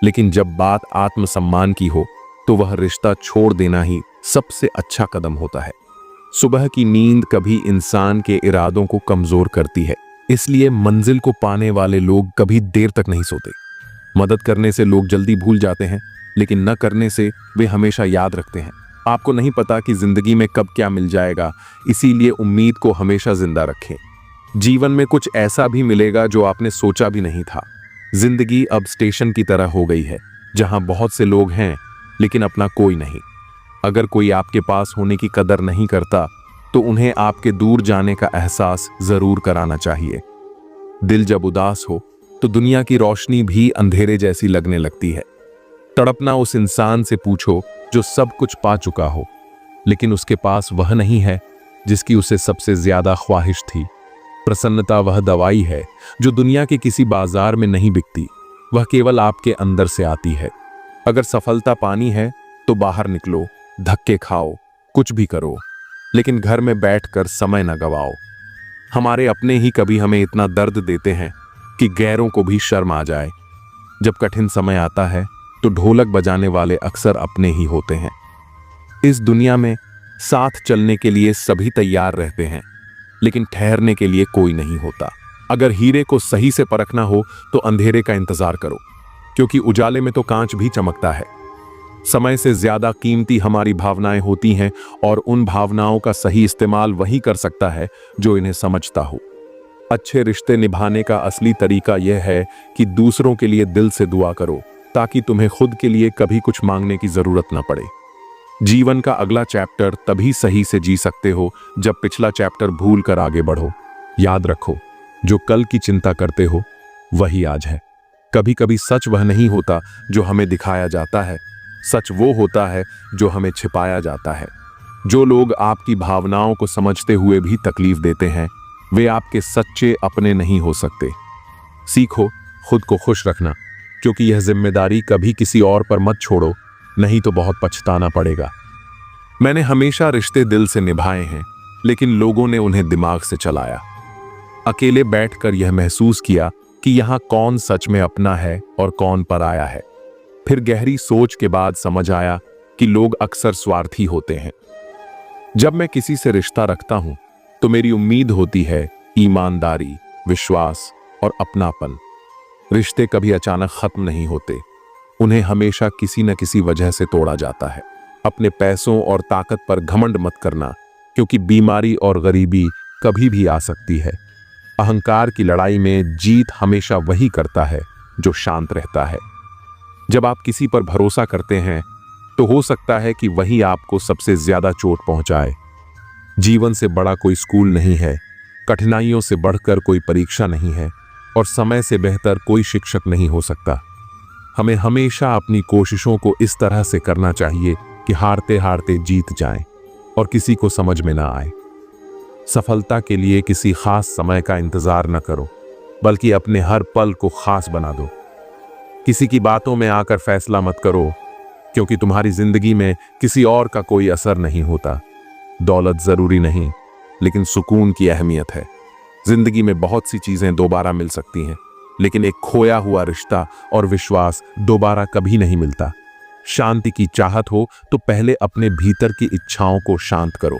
लेकिन जब बात आत्मसम्मान की हो तो वह रिश्ता छोड़ देना ही सबसे अच्छा कदम होता है। सुबह की नींद कभी इंसान के इरादों को कमजोर करती है, इसलिए मंजिल को पाने वाले लोग कभी देर तक नहीं सोते। मदद करने से लोग जल्दी भूल जाते हैं, लेकिन न करने से वे हमेशा याद रखते हैं। आपको नहीं पता कि जिंदगी में कब क्या मिल जाएगा, इसीलिए उम्मीद को हमेशा जिंदा रखें। जीवन में कुछ ऐसा भी मिलेगा जो आपने सोचा भी नहीं था। जिंदगी अब स्टेशन की तरह हो गई है, जहां बहुत से लोग हैं लेकिन अपना कोई नहीं। अगर कोई आपके पास होने की कदर नहीं करता तो उन्हें आपके दूर जाने का एहसास जरूर कराना चाहिए। दिल जब उदास हो तो दुनिया की रोशनी भी अंधेरे जैसी लगने लगती है। तड़पना उस इंसान से पूछो जो सब कुछ पा चुका हो, लेकिन उसके पास वह नहीं है जिसकी उसे सबसे ज्यादा ख्वाहिश थी। प्रसन्नता वह दवाई है जो दुनिया के किसी बाजार में नहीं बिकती, वह केवल आपके अंदर से आती है। अगर सफलता पानी है तो बाहर निकलो, धक्के खाओ, कुछ भी करो, लेकिन घर में बैठकर समय न गवाओ। हमारे अपने ही कभी हमें इतना दर्द देते हैं कि गैरों को भी शर्म आ जाए। जब कठिन समय आता है तो ढोलक बजाने वाले अक्सर अपने ही होते हैं। इस दुनिया में साथ चलने के लिए सभी तैयार रहते हैं, लेकिन ठहरने के लिए कोई नहीं होता। अगर हीरे को सही से परखना हो तो अंधेरे का इंतजार करो, क्योंकि उजाले में तो कांच भी चमकता है। समय से ज्यादा कीमती हमारी भावनाएं होती हैं, और उन भावनाओं का सही इस्तेमाल वही कर सकता है जो इन्हें समझता हो। अच्छे रिश्ते निभाने का असली तरीका यह है कि दूसरों के लिए दिल से दुआ करो, ताकि तुम्हें खुद के लिए कभी कुछ मांगने की जरूरत न पड़े। जीवन का अगला चैप्टर तभी सही से जी सकते हो जब पिछला चैप्टर भूल कर आगे बढ़ो। याद रखो, जो कल की चिंता करते हो वही आज है। कभी कभी सच वह नहीं होता जो हमें दिखाया जाता है, सच वो होता है जो हमें छिपाया जाता है। जो लोग आपकी भावनाओं को समझते हुए भी तकलीफ देते हैं, वे आपके सच्चे अपने नहीं हो सकते। सीखो खुद को खुश रखना, क्योंकि यह जिम्मेदारी कभी किसी और पर मत छोड़ो, नहीं तो बहुत पछताना पड़ेगा। मैंने हमेशा रिश्ते दिल से निभाए हैं, लेकिन लोगों ने उन्हें दिमाग से चलाया। अकेले बैठकर यह महसूस किया कि यहां कौन सच में अपना है और कौन पराया है। फिर गहरी सोच के बाद समझ आया कि लोग अक्सर स्वार्थी होते हैं। जब मैं किसी से रिश्ता रखता हूं तो मेरी उम्मीद होती है ईमानदारी, विश्वास और अपनापन। रिश्ते कभी अचानक खत्म नहीं होते, उन्हें हमेशा किसी न किसी वजह से तोड़ा जाता है। अपने पैसों और ताकत पर घमंड मत करना, क्योंकि बीमारी और गरीबी कभी भी आ सकती है। अहंकार की लड़ाई में जीत हमेशा वही करता है जो शांत रहता है। जब आप किसी पर भरोसा करते हैं तो हो सकता है कि वही आपको सबसे ज्यादा चोट पहुंचाए। जीवन से बड़ा कोई स्कूल नहीं है, कठिनाइयों से बढ़कर कोई परीक्षा नहीं है, और समय से बेहतर कोई शिक्षक नहीं हो सकता। हमें हमेशा अपनी कोशिशों को इस तरह से करना चाहिए कि हारते हारते जीत जाएं और किसी को समझ में ना आए। सफलता के लिए किसी खास समय का इंतजार न करो, बल्कि अपने हर पल को खास बना दो। किसी की बातों में आकर फैसला मत करो, क्योंकि तुम्हारी जिंदगी में किसी और का कोई असर नहीं होता। दौलत जरूरी नहीं, लेकिन सुकून की अहमियत है। जिंदगी में बहुत सी चीजें दोबारा मिल सकती हैं, लेकिन एक खोया हुआ रिश्ता और विश्वास दोबारा कभी नहीं मिलता। शांति की चाहत हो तो पहले अपने भीतर की इच्छाओं को शांत करो।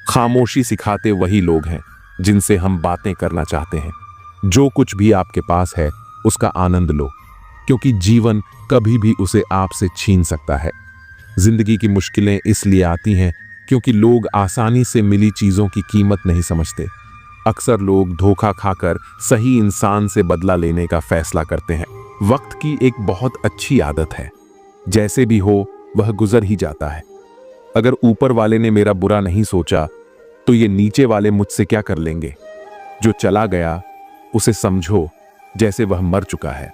खामोशी सिखाते वही लोग हैं जिनसे हम बातें करना चाहते हैं। जो कुछ भी आपके पास है उसका आनंद लो, क्योंकि जीवन कभी भी उसे आपसे छीन सकता है। जिंदगी की मुश्किलें इसलिए आती हैं क्योंकि लोग आसानी से मिली चीजों की कीमत नहीं समझते। अक्सर लोग धोखा खाकर सही इंसान से बदला लेने का फैसला करते हैं। वक्त की एक बहुत अच्छी आदत है, जैसे भी हो वह गुजर ही जाता है। अगर ऊपर वाले ने मेरा बुरा नहीं सोचा तो ये नीचे वाले मुझसे क्या कर लेंगे। जो चला गया उसे समझो जैसे वह मर चुका है।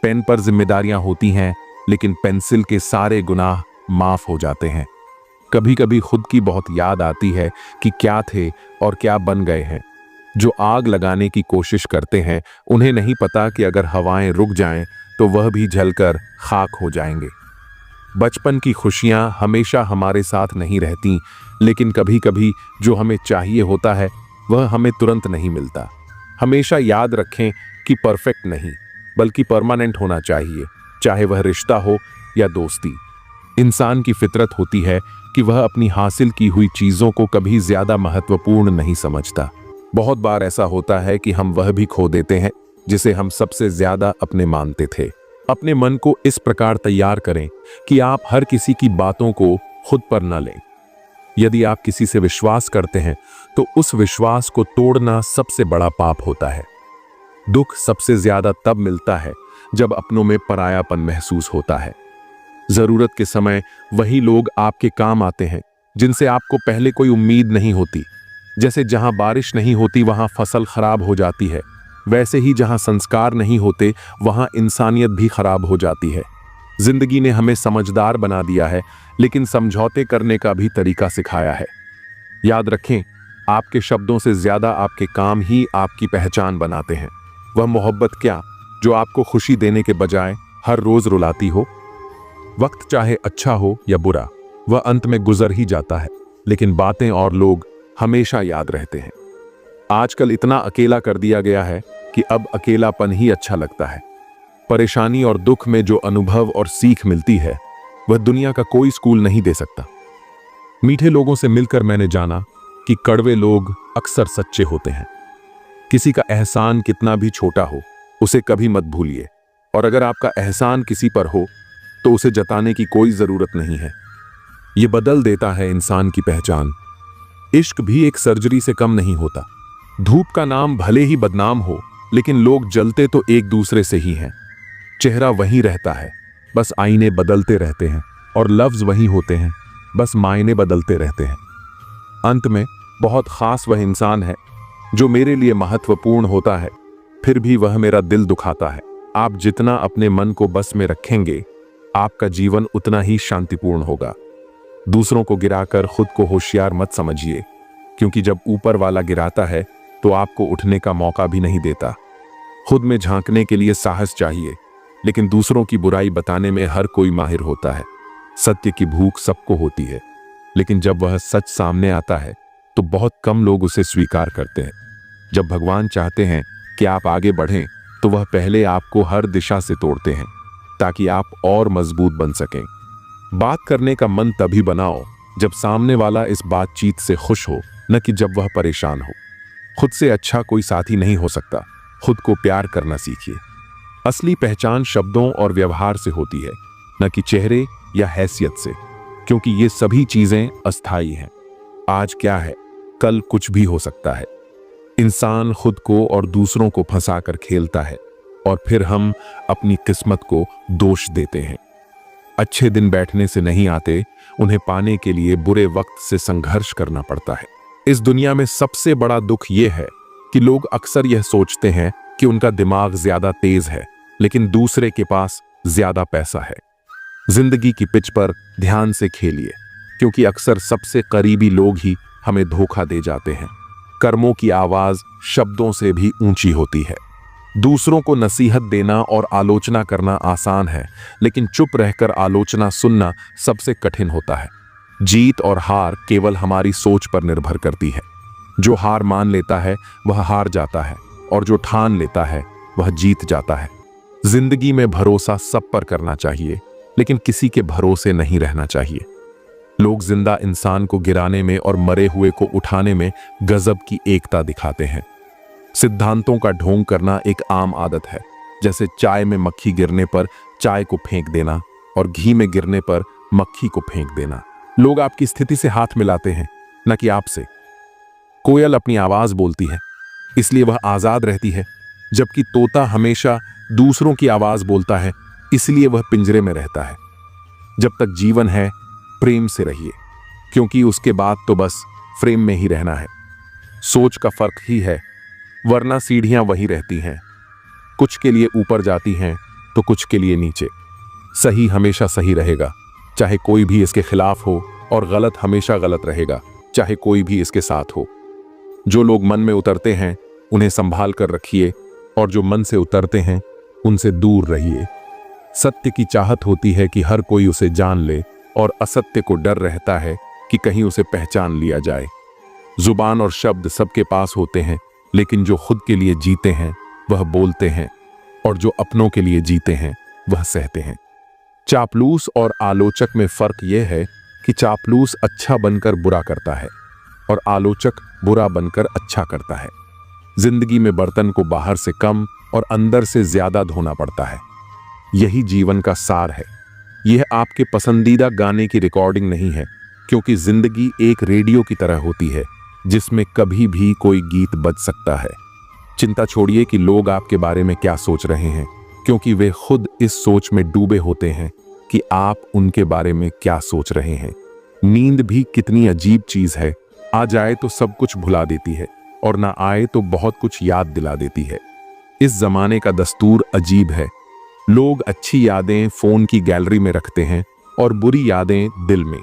पेन पर जिम्मेदारियां होती हैं, लेकिन पेंसिल के सारे गुनाह माफ हो जाते हैं। कभी कभी खुद की बहुत याद आती है कि क्या थे और क्या बन गए हैं। जो आग लगाने की कोशिश करते हैं उन्हें नहीं पता कि अगर हवाएं रुक जाएं तो वह भी जलकर खाक हो जाएंगे। बचपन की खुशियां हमेशा हमारे साथ नहीं रहती, लेकिन कभी कभी जो हमें चाहिए होता है वह हमें तुरंत नहीं मिलता। हमेशा याद रखें कि परफेक्ट नहीं, बल्कि परमानेंट होना चाहिए, चाहे वह रिश्ता हो या दोस्ती। इंसान की फितरत होती है कि वह अपनी हासिल की हुई चीजों को कभी ज्यादा महत्वपूर्ण नहीं समझता। बहुत बार ऐसा होता है कि हम वह भी खो देते हैं जिसे हम सबसे ज्यादा अपने मानते थे। अपने मन को इस प्रकार तैयार करें कि आप हर किसी की बातों को खुद पर न लें। यदि आप किसी से विश्वास करते हैं तो उस विश्वास को तोड़ना सबसे बड़ा पाप होता है। दुख सबसे ज्यादा तब मिलता है जब अपनों में परायापन महसूस होता है। जरूरत के समय वही लोग आपके काम आते हैं जिनसे आपको पहले कोई उम्मीद नहीं होती। जैसे जहां बारिश नहीं होती वहां फसल खराब हो जाती है, वैसे ही जहां संस्कार नहीं होते वहां इंसानियत भी खराब हो जाती है। जिंदगी ने हमें समझदार बना दिया है, लेकिन समझौते करने का भी तरीका सिखाया है। याद रखें, आपके शब्दों से ज्यादा आपके काम ही आपकी पहचान बनाते हैं। वह मोहब्बत क्या जो आपको खुशी देने के बजाय हर रोज रुलाती हो। वक्त चाहे अच्छा हो या बुरा, वह अंत में गुजर ही जाता है, लेकिन बातें और लोग हमेशा याद रहते हैं। आजकल इतना अकेला कर दिया गया है कि अब अकेलापन ही अच्छा लगता है। परेशानी और दुख में जो अनुभव और सीख मिलती है वह दुनिया का कोई स्कूल नहीं दे सकता। मीठे लोगों से मिलकर मैंने जाना कि कड़वे लोग अक्सर सच्चे होते हैं। किसी का एहसान कितना भी छोटा हो उसे कभी मत भूलिए, और अगर आपका एहसान किसी पर हो तो उसे जताने की कोई जरूरत नहीं है। ये बदल देता है इंसान की पहचान। इश्क भी एक सर्जरी से कम नहीं होता। धूप का नाम भले ही बदनाम हो, लेकिन लोग जलते तो एक दूसरे से ही हैं। चेहरा वही रहता है, बस आईने बदलते रहते हैं, और लफ्ज वही होते हैं, बस मायने बदलते रहते हैं। अंत में बहुत खास वह इंसान है जो मेरे लिए महत्वपूर्ण होता है, फिर भी वह मेरा दिल दुखाता है। आप जितना अपने मन को बस में रखेंगे, आपका जीवन उतना ही शांतिपूर्ण होगा। दूसरों को गिराकर खुद को होशियार मत समझिए, क्योंकि जब ऊपर वाला गिराता है तो आपको उठने का मौका भी नहीं देता। खुद में झांकने के लिए साहस चाहिए, लेकिन दूसरों की बुराई बताने में हर कोई माहिर होता है। सत्य की भूख सबको होती है, लेकिन जब वह सच सामने आता है तो बहुत कम लोग उसे स्वीकार करते हैं। जब भगवान चाहते हैं कि आप आगे बढ़ें, तो वह पहले आपको हर दिशा से तोड़ते हैं ताकि आप और मजबूत बन सकें। बात करने का मन तभी बनाओ जब सामने वाला इस बातचीत से खुश हो, न कि जब वह परेशान हो। खुद से अच्छा कोई साथी नहीं हो सकता। खुद को प्यार करना सीखिए। असली पहचान शब्दों और व्यवहार से होती है, न कि चेहरे या हैसियत से, क्योंकि ये सभी चीजें अस्थायी हैं। आज क्या है, कल कुछ भी हो सकता है। इंसान खुद को और दूसरों को फंसाकर खेलता है, और फिर हम अपनी किस्मत को दोष देते हैं। अच्छे दिन बैठने से नहीं आते, उन्हें पाने के लिए बुरे वक्त से संघर्ष करना पड़ता है। इस दुनिया में सबसे बड़ा दुख यह है कि लोग अक्सर यह सोचते हैं कि उनका दिमाग ज्यादा तेज है, लेकिन दूसरे के पास ज्यादा पैसा है। जिंदगी की पिच पर ध्यान से खेलिए, क्योंकि अक्सर सबसे करीबी लोग ही हमें धोखा दे जाते हैं। कर्मों की आवाज शब्दों से भी ऊंची होती है। दूसरों को नसीहत देना और आलोचना करना आसान है, लेकिन चुप रहकर आलोचना सुनना सबसे कठिन होता है। जीत और हार केवल हमारी सोच पर निर्भर करती है। जो हार मान लेता है वह हार जाता है, और जो ठान लेता है वह जीत जाता है। जिंदगी में भरोसा सब पर करना चाहिए, लेकिन किसी के भरोसे नहीं रहना चाहिए। लोग जिंदा इंसान को गिराने में और मरे हुए को उठाने में गजब की एकता दिखाते हैं। सिद्धांतों का ढोंग करना एक आम आदत है, जैसे चाय में मक्खी गिरने पर चाय को फेंक देना और घी में गिरने पर मक्खी को फेंक देना। लोग आपकी स्थिति से हाथ मिलाते हैं, न कि आपसे। कोयल अपनी आवाज बोलती है, इसलिए वह आजाद रहती है, जबकि तोता हमेशा दूसरों की आवाज बोलता है, इसलिए वह पिंजरे में रहता है। जब तक जीवन है, प्रेम से रहिए, क्योंकि उसके बाद तो बस फ्रेम में ही रहना है। सोच का फर्क ही है, वरना सीढ़ियां वही रहती हैं। कुछ के लिए ऊपर जाती हैं तो कुछ के लिए नीचे। सही हमेशा सही रहेगा, चाहे कोई भी इसके खिलाफ हो, और गलत हमेशा गलत रहेगा, चाहे कोई भी इसके साथ हो। जो लोग मन में उतरते हैं उन्हें संभाल कर रखिए, और जो मन से उतरते हैं उनसे दूर रहिए। सत्य की चाहत होती है कि हर कोई उसे जान ले, और असत्य को डर रहता है कि कहीं उसे पहचान लिया जाए। जुबान और शब्द सबके पास होते हैं, लेकिन जो खुद के लिए जीते हैं वह बोलते हैं, और जो अपनों के लिए जीते हैं वह सहते हैं। चापलूस और आलोचक में फर्क यह है कि चापलूस अच्छा बनकर बुरा करता है, और आलोचक बुरा बनकर अच्छा करता है। जिंदगी में बर्तन को बाहर से कम और अंदर से ज्यादा धोना पड़ता है। यही जीवन का सार है। यह आपके पसंदीदा गाने की रिकॉर्डिंग नहीं है, क्योंकि जिंदगी एक रेडियो की तरह होती है, जिसमें कभी भी कोई गीत बज सकता है। चिंता छोड़िए कि लोग आपके बारे में क्या सोच रहे हैं, क्योंकि वे खुद इस सोच में डूबे होते हैं कि आप उनके बारे में क्या सोच रहे हैं। नींद भी कितनी अजीब चीज है, आ जाए तो सब कुछ भुला देती है, और ना आए तो बहुत कुछ याद दिला देती है। इस जमाने का दस्तूर अजीब है। लोग अच्छी यादें फोन की गैलरी में रखते हैं और बुरी यादें दिल में।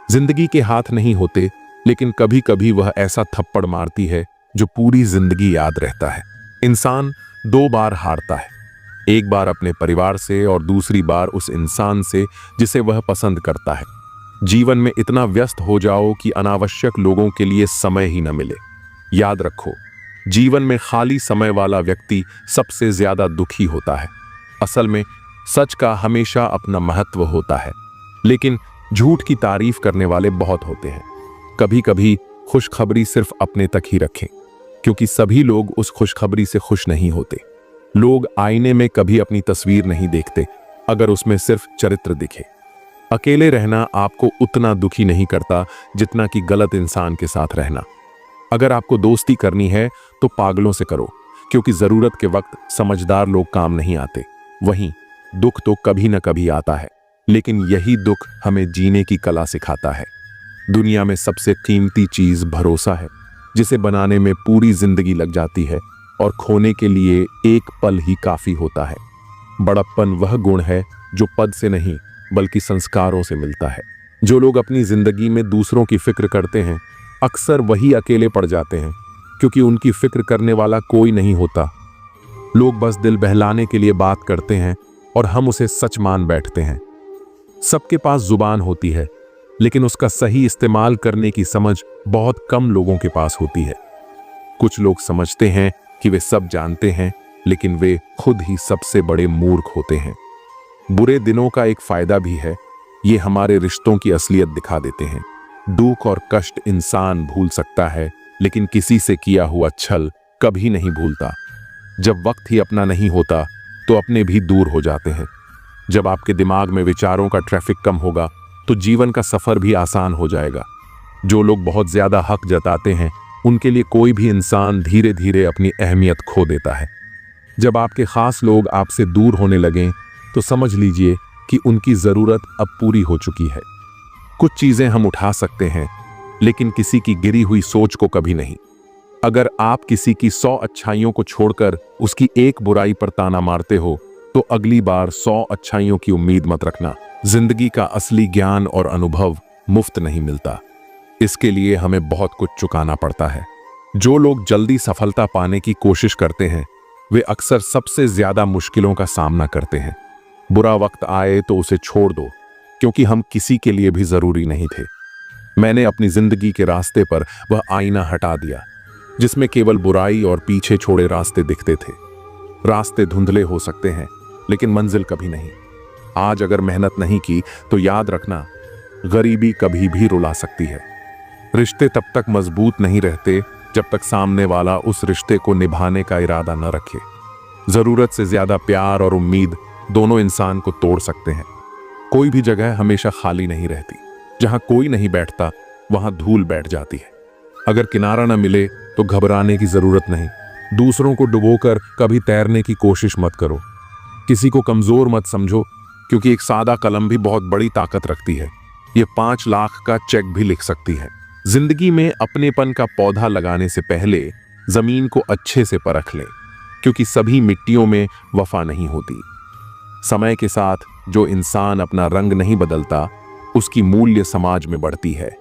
जिंदगी के हाथ नहीं होते, लेकिन कभी कभी वह ऐसा थप्पड़ मारती है जो पूरी जिंदगी याद रहता है। इंसान 2 बार हारता है, एक बार अपने परिवार से और दूसरी बार उस इंसान से जिसे वह पसंद करता है। जीवन में इतना व्यस्त हो जाओ कि अनावश्यक लोगों के लिए समय ही न मिले। याद रखो, जीवन में खाली समय वाला व्यक्ति सबसे ज्यादा दुखी होता है। असल में सच का हमेशा अपना महत्व होता है, लेकिन झूठ की तारीफ करने वाले बहुत होते हैं। कभी कभी खुशखबरी सिर्फ अपने तक ही रखें, क्योंकि सभी लोग उस खुशखबरी से खुश नहीं होते। लोग आईने में कभी अपनी तस्वीर नहीं देखते अगर उसमें सिर्फ चरित्र दिखे। अकेले रहना आपको उतना दुखी नहीं करता जितना कि गलत इंसान के साथ रहना। अगर आपको दोस्ती करनी है तो पागलों से करो, क्योंकि जरूरत के वक्त समझदार लोग काम नहीं आते। वहीं दुख तो कभी न कभी आता है, लेकिन यही दुख हमें जीने की कला सिखाता है। दुनिया में सबसे कीमती चीज भरोसा है, जिसे बनाने में पूरी जिंदगी लग जाती है और खोने के लिए एक पल ही काफी होता है। बड़प्पन वह गुण है जो पद से नहीं बल्कि संस्कारों से मिलता है। जो लोग अपनी जिंदगी में दूसरों की फिक्र करते हैं अक्सर वही अकेले पड़ जाते हैं, क्योंकि उनकी फिक्र करने वाला कोई नहीं होता। लोग बस दिल बहलाने के लिए बात करते हैं और हम उसे सच मान बैठते हैं। सबके पास जुबान होती है, लेकिन उसका सही इस्तेमाल करने की समझ बहुत कम लोगों के पास होती है। कुछ लोग समझते हैं कि वे सब जानते हैं, लेकिन वे खुद ही सबसे बड़े मूर्ख होते हैं। बुरे दिनों का एक फायदा भी है, ये हमारे रिश्तों की असलियत दिखा देते हैं। दुख और कष्ट इंसान भूल सकता है, लेकिन किसी से किया हुआ छल कभी नहीं भूलता। जब वक्त ही अपना नहीं होता तो अपने भी दूर हो जाते हैं। जब आपके दिमाग में विचारों का ट्रैफिक कम होगा तो जीवन का सफर भी आसान हो जाएगा। जो लोग बहुत ज्यादा हक जताते हैं उनके लिए कोई भी इंसान धीरे धीरे अपनी अहमियत खो देता है। जब आपके खास लोग आपसे दूर होने लगें तो समझ लीजिए कि उनकी जरूरत अब पूरी हो चुकी है। कुछ चीजें हम उठा सकते हैं, लेकिन किसी की गिरी हुई सोच को कभी नहीं। अगर आप किसी की 100 अच्छाइयों को छोड़कर उसकी एक बुराई पर ताना मारते हो तो अगली बार 100 अच्छाइयों की उम्मीद मत रखना। जिंदगी का असली ज्ञान और अनुभव मुफ्त नहीं मिलता, इसके लिए हमें बहुत कुछ चुकाना पड़ता है। जो लोग जल्दी सफलता पाने की कोशिश करते हैं वे अक्सर सबसे ज्यादा मुश्किलों का सामना करते हैं। बुरा वक्त आए तो उसे छोड़ दो, क्योंकि हम किसी के लिए भी जरूरी नहीं थे। मैंने अपनी जिंदगी के रास्ते पर वह आईना हटा दिया जिसमें केवल बुराई और पीछे छोड़े रास्ते दिखते थे। रास्ते धुंधले हो सकते हैं, लेकिन मंजिल कभी नहीं। आज अगर मेहनत नहीं की तो याद रखना, गरीबी कभी भी रुला सकती है। रिश्ते तब तक मजबूत नहीं रहते जब तक सामने वाला उस रिश्ते को निभाने का इरादा न रखे। जरूरत से ज्यादा प्यार और उम्मीद दोनों इंसान को तोड़ सकते हैं। कोई भी जगह हमेशा खाली नहीं रहती। जहां कोई नहीं बैठता वहां धूल बैठ जाती है। अगर किनारा न मिले तो घबराने की जरूरत नहीं। दूसरों को डुबोकर कभी तैरने की कोशिश मत करो। किसी को कमजोर मत समझो, क्योंकि एक सादा कलम भी बहुत बड़ी ताकत रखती है। ये 5 लाख का चेक भी लिख सकती है। जिंदगी में अपनेपन का पौधा लगाने से पहले जमीन को अच्छे से परख लें, क्योंकि सभी मिट्टियों में वफा नहीं होती। समय के साथ जो इंसान अपना रंग नहीं बदलता उसकी मूल्य समाज में बढ़ती है।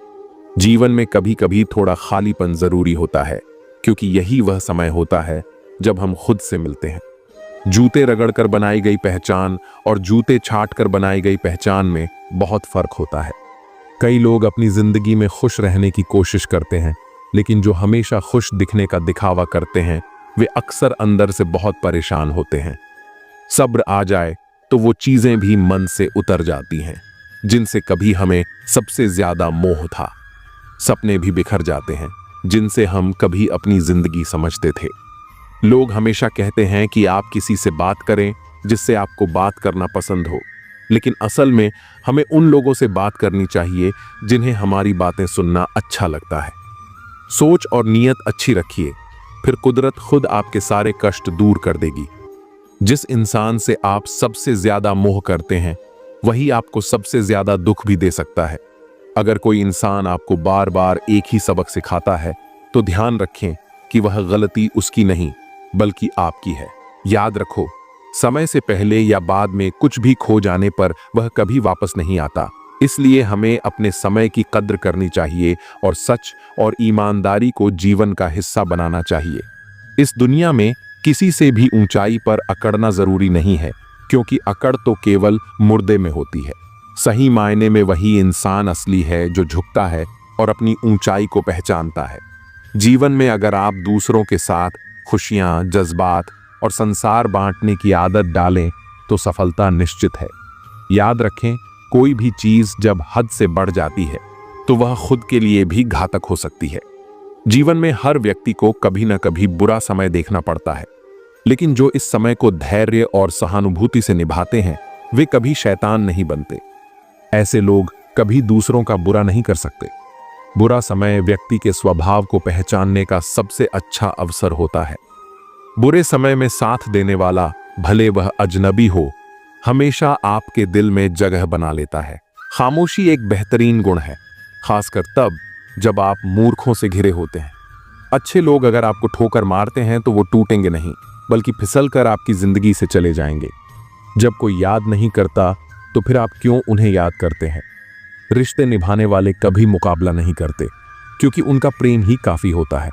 जीवन में कभी कभी थोड़ा खालीपन जरूरी होता है, क्योंकि यही वह समय होता है जब हम खुद से मिलते हैं। जूते रगड़कर बनाई गई पहचान और जूते छाट कर बनाई गई पहचान में बहुत फर्क होता है। कई लोग अपनी जिंदगी में खुश रहने की कोशिश करते हैं, लेकिन जो हमेशा खुश दिखने का दिखावा करते हैं वे अक्सर अंदर से बहुत परेशान होते हैं। सब्र आ जाए तो वो चीजें भी मन से उतर जाती हैं जिनसे कभी हमें सबसे ज्यादा मोह था। सपने भी बिखर जाते हैं जिनसे हम कभी अपनी जिंदगी समझते थे। लोग हमेशा कहते हैं कि आप किसी से बात करें जिससे आपको बात करना पसंद हो, लेकिन असल में हमें उन लोगों से बात करनी चाहिए जिन्हें हमारी बातें सुनना अच्छा लगता है। सोच और नीयत अच्छी रखिए, फिर कुदरत खुद आपके सारे कष्ट दूर कर देगी। जिस इंसान से आप सबसे ज्यादा मोह करते हैं वही आपको सबसे ज्यादा दुख भी दे सकता है। अगर कोई इंसान आपको बार बार एक ही सबक सिखाता है तो ध्यान रखें कि वह गलती उसकी नहीं बल्कि आपकी है। याद रखो, समय से पहले या बाद में कुछ भी खो जाने पर वह कभी वापस नहीं आता। इसलिए हमें अपने समय की कद्र करनी चाहिए और सच और ईमानदारी को जीवन का हिस्सा बनाना चाहिए। इस दुनिया में किसी से भी ऊंचाई पर अकड़ना जरूरी नहीं है, क्योंकि अकड़ तो केवल मुर्दे में होती है। सही मायने में वही इंसान असली है जो झुकता है और अपनी ऊंचाई को पहचानता है। जीवन में अगर आप दूसरों के साथ खुशियां, जज्बात और संसार बांटने की आदत डालें तो सफलता निश्चित है। याद रखें, कोई भी चीज जब हद से बढ़ जाती है तो वह खुद के लिए भी घातक हो सकती है। जीवन में हर व्यक्ति को कभी ना कभी बुरा समय देखना पड़ता है, लेकिन जो इस समय को धैर्य और सहानुभूति से निभाते हैं वे कभी शैतान नहीं बनते। ऐसे लोग कभी दूसरों का बुरा नहीं कर सकते। बुरा समय व्यक्ति के स्वभाव को पहचानने का सबसे अच्छा अवसर होता है। बुरे समय में साथ देने वाला, भले वह अजनबी हो, हमेशा आपके दिल में जगह बना लेता है। खामोशी एक बेहतरीन गुण है, खासकर तब जब आप मूर्खों से घिरे होते हैं। अच्छे लोग अगर आपको ठोकर मारते हैं तो वो टूटेंगे नहीं, बल्कि फिसलकर आपकी जिंदगी से चले जाएंगे। जब कोई याद नहीं करता तो फिर आप क्यों उन्हें याद करते हैं? रिश्ते निभाने वाले कभी मुकाबला नहीं करते, क्योंकि उनका प्रेम ही काफी होता है।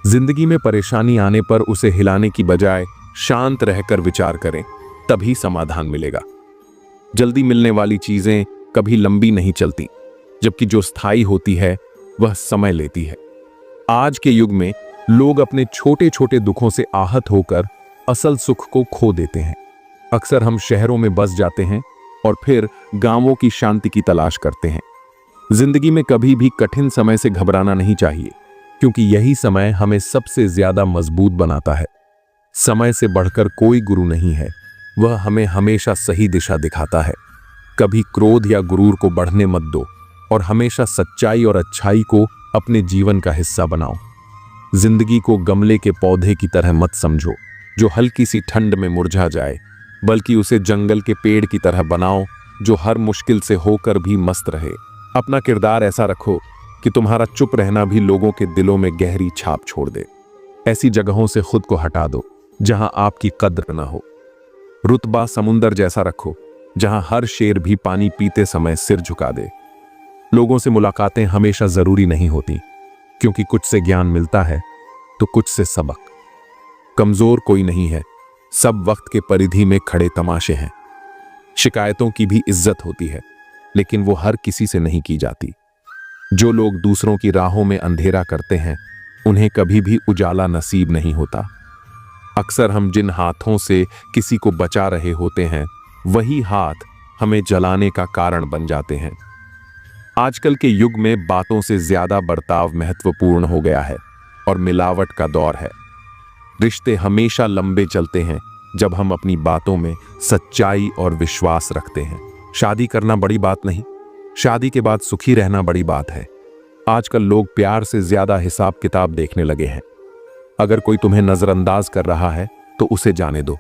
जिंदगी में परेशानी आने पर उसे हिलाने की बजाय शांत रहकर विचार करें, तभी समाधान मिलेगा। जल्दी मिलने वाली चीजें कभी लंबी नहीं चलती, जबकि जो स्थायी होती है वह समय लेती है। आज के युग में लोग अपने छोटे छोटे दुखों से आहत होकर असल सुख को खो देते हैं। अक्सर हम शहरों में बस जाते हैं और फिर गांवों की शांति की तलाश करते हैं। जिंदगी में कभी भी कठिन समय से घबराना नहीं चाहिए, क्योंकि यही समय हमें सबसे ज्यादा मजबूत बनाता है। समय से बढ़कर कोई गुरु नहीं है, वह हमें हमेशा सही दिशा दिखाता है। कभी क्रोध या गुरूर को बढ़ने मत दो और हमेशा सच्चाई और अच्छाई को अपने जीवन का हिस्सा बनाओ। जिंदगी को गमले के पौधे की तरह मत समझो जो हल्की सी ठंड में मुरझा जाए, बल्कि उसे जंगल के पेड़ की तरह बनाओ जो हर मुश्किल से होकर भी मस्त रहे। अपना किरदार ऐसा रखो कि तुम्हारा चुप रहना भी लोगों के दिलों में गहरी छाप छोड़ दे। ऐसी जगहों से खुद को हटा दो जहां आपकी कद्र न हो। रुतबा समुंदर जैसा रखो जहां हर शेर भी पानी पीते समय सिर झुका दे। लोगों से मुलाकातें हमेशा जरूरी नहीं होती, क्योंकि कुछ से ज्ञान मिलता है तो कुछ से सबक। कमजोर कोई नहीं है, सब वक्त के परिधि में खड़े तमाशे हैं। शिकायतों की भी इज्जत होती है, लेकिन वो हर किसी से नहीं की जाती। जो लोग दूसरों की राहों में अंधेरा करते हैं उन्हें कभी भी उजाला नसीब नहीं होता। अक्सर हम जिन हाथों से किसी को बचा रहे होते हैं वही हाथ हमें जलाने का कारण बन जाते हैं। आजकल के युग में बातों से ज्यादा बर्ताव महत्वपूर्ण हो गया है और मिलावट का दौर है। रिश्ते हमेशा लंबे चलते हैं जब हम अपनी बातों में सच्चाई और विश्वास रखते हैं। शादी करना बड़ी बात नहीं, शादी के बाद सुखी रहना बड़ी बात है। आजकल लोग प्यार से ज्यादा हिसाब किताब देखने लगे हैं। अगर कोई तुम्हें नजरअंदाज कर रहा है तो उसे जाने दो,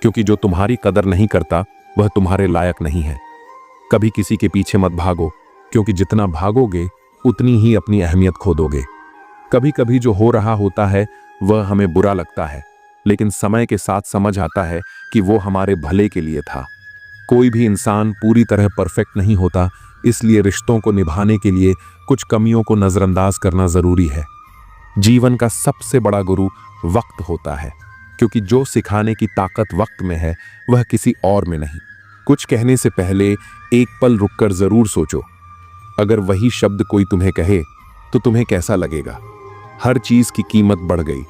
क्योंकि जो तुम्हारी कदर नहीं करता वह तुम्हारे लायक नहीं है। कभी किसी के पीछे मत भागो, क्योंकि जितना भागोगे उतनी ही अपनी अहमियत खो दोगे। कभी कभी जो हो रहा होता है वह हमें बुरा लगता है, लेकिन समय के साथ समझ आता है कि वो हमारे भले के लिए था। कोई भी इंसान पूरी तरह परफेक्ट नहीं होता, इसलिए रिश्तों को निभाने के लिए कुछ कमियों को नजरअंदाज करना जरूरी है। जीवन का सबसे बड़ा गुरु वक्त होता है, क्योंकि जो सिखाने की ताकत वक्त में है वह किसी और में नहीं। कुछ कहने से पहले एक पल रुककर जरूर सोचो। अगर वही शब्द कोई तुम्हें कहे तो तुम्हें कैसा लगेगा? हर चीज की कीमत बढ़ गई,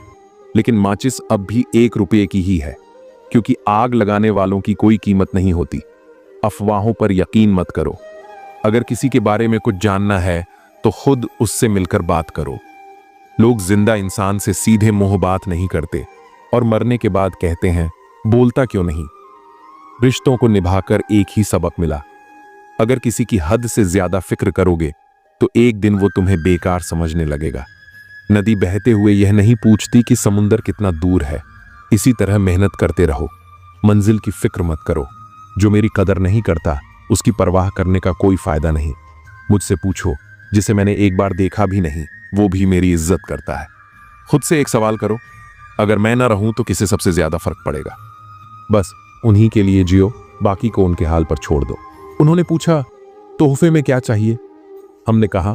लेकिन माचिस अब भी 1 रुपये की ही है, क्योंकि आग लगाने वालों की कोई कीमत नहीं होती। अफवाहों पर यकीन मत करो। अगर किसी के बारे में कुछ जानना है तो खुद उससे मिलकर बात करो। लोग जिंदा इंसान से सीधे मुंह बात नहीं करते और मरने के बाद कहते हैं बोलता क्यों नहीं। रिश्तों को निभाकर एक ही सबक मिला, अगर किसी की हद से ज्यादा फिक्र करोगे तो एक दिन वो तुम्हें बेकार समझने लगेगा। नदी बहते हुए यह नहीं पूछती कि समुंदर कितना दूर है। इसी तरह मेहनत करते रहो, मंजिल की फिक्र मत करो। जो मेरी कदर नहीं करता उसकी परवाह करने का कोई फायदा नहीं। मुझसे पूछो, जिसे मैंने एक बार देखा भी नहीं वो भी मेरी इज्जत करता है। खुद से एक सवाल करो, अगर मैं ना रहूं तो किसे सबसे ज्यादा फर्क पड़ेगा? बस उन्हीं के लिए जियो, बाकी को उनके हाल पर छोड़ दो। उन्होंने पूछा, तोहफे में क्या चाहिए? हमने कहा,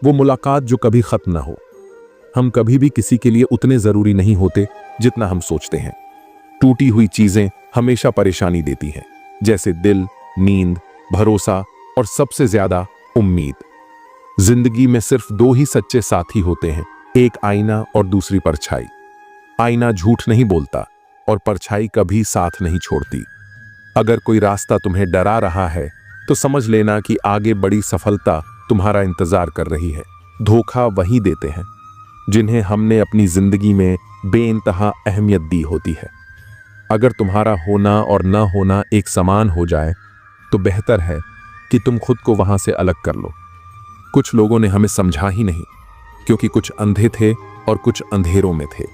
वो मुलाकात जो कभी खत्म ना हो। हम कभी भी किसी के लिए उतने जरूरी नहीं होते जितना हम सोचते हैं। टूटी हुई चीजें हमेशा परेशानी देती हैं, जैसे दिल, नींद, भरोसा और सबसे ज्यादा उम्मीद। जिंदगी में सिर्फ 2 ही सच्चे साथी होते हैं, एक आईना और दूसरी परछाई। आईना झूठ नहीं बोलता और परछाई कभी साथ नहीं छोड़ती। अगर कोई रास्ता तुम्हें डरा रहा है तो समझ लेना कि आगे बड़ी सफलता तुम्हारा इंतजार कर रही है। धोखा वही देते हैं जिन्हें हमने अपनी जिंदगी में बेइंतहा अहमियत दी होती है। अगर तुम्हारा होना और न होना एक समान हो जाए तो बेहतर है कि तुम खुद को वहां से अलग कर लो। कुछ लोगों ने हमें समझा ही नहीं, क्योंकि कुछ अंधे थे और कुछ अंधेरों में थे।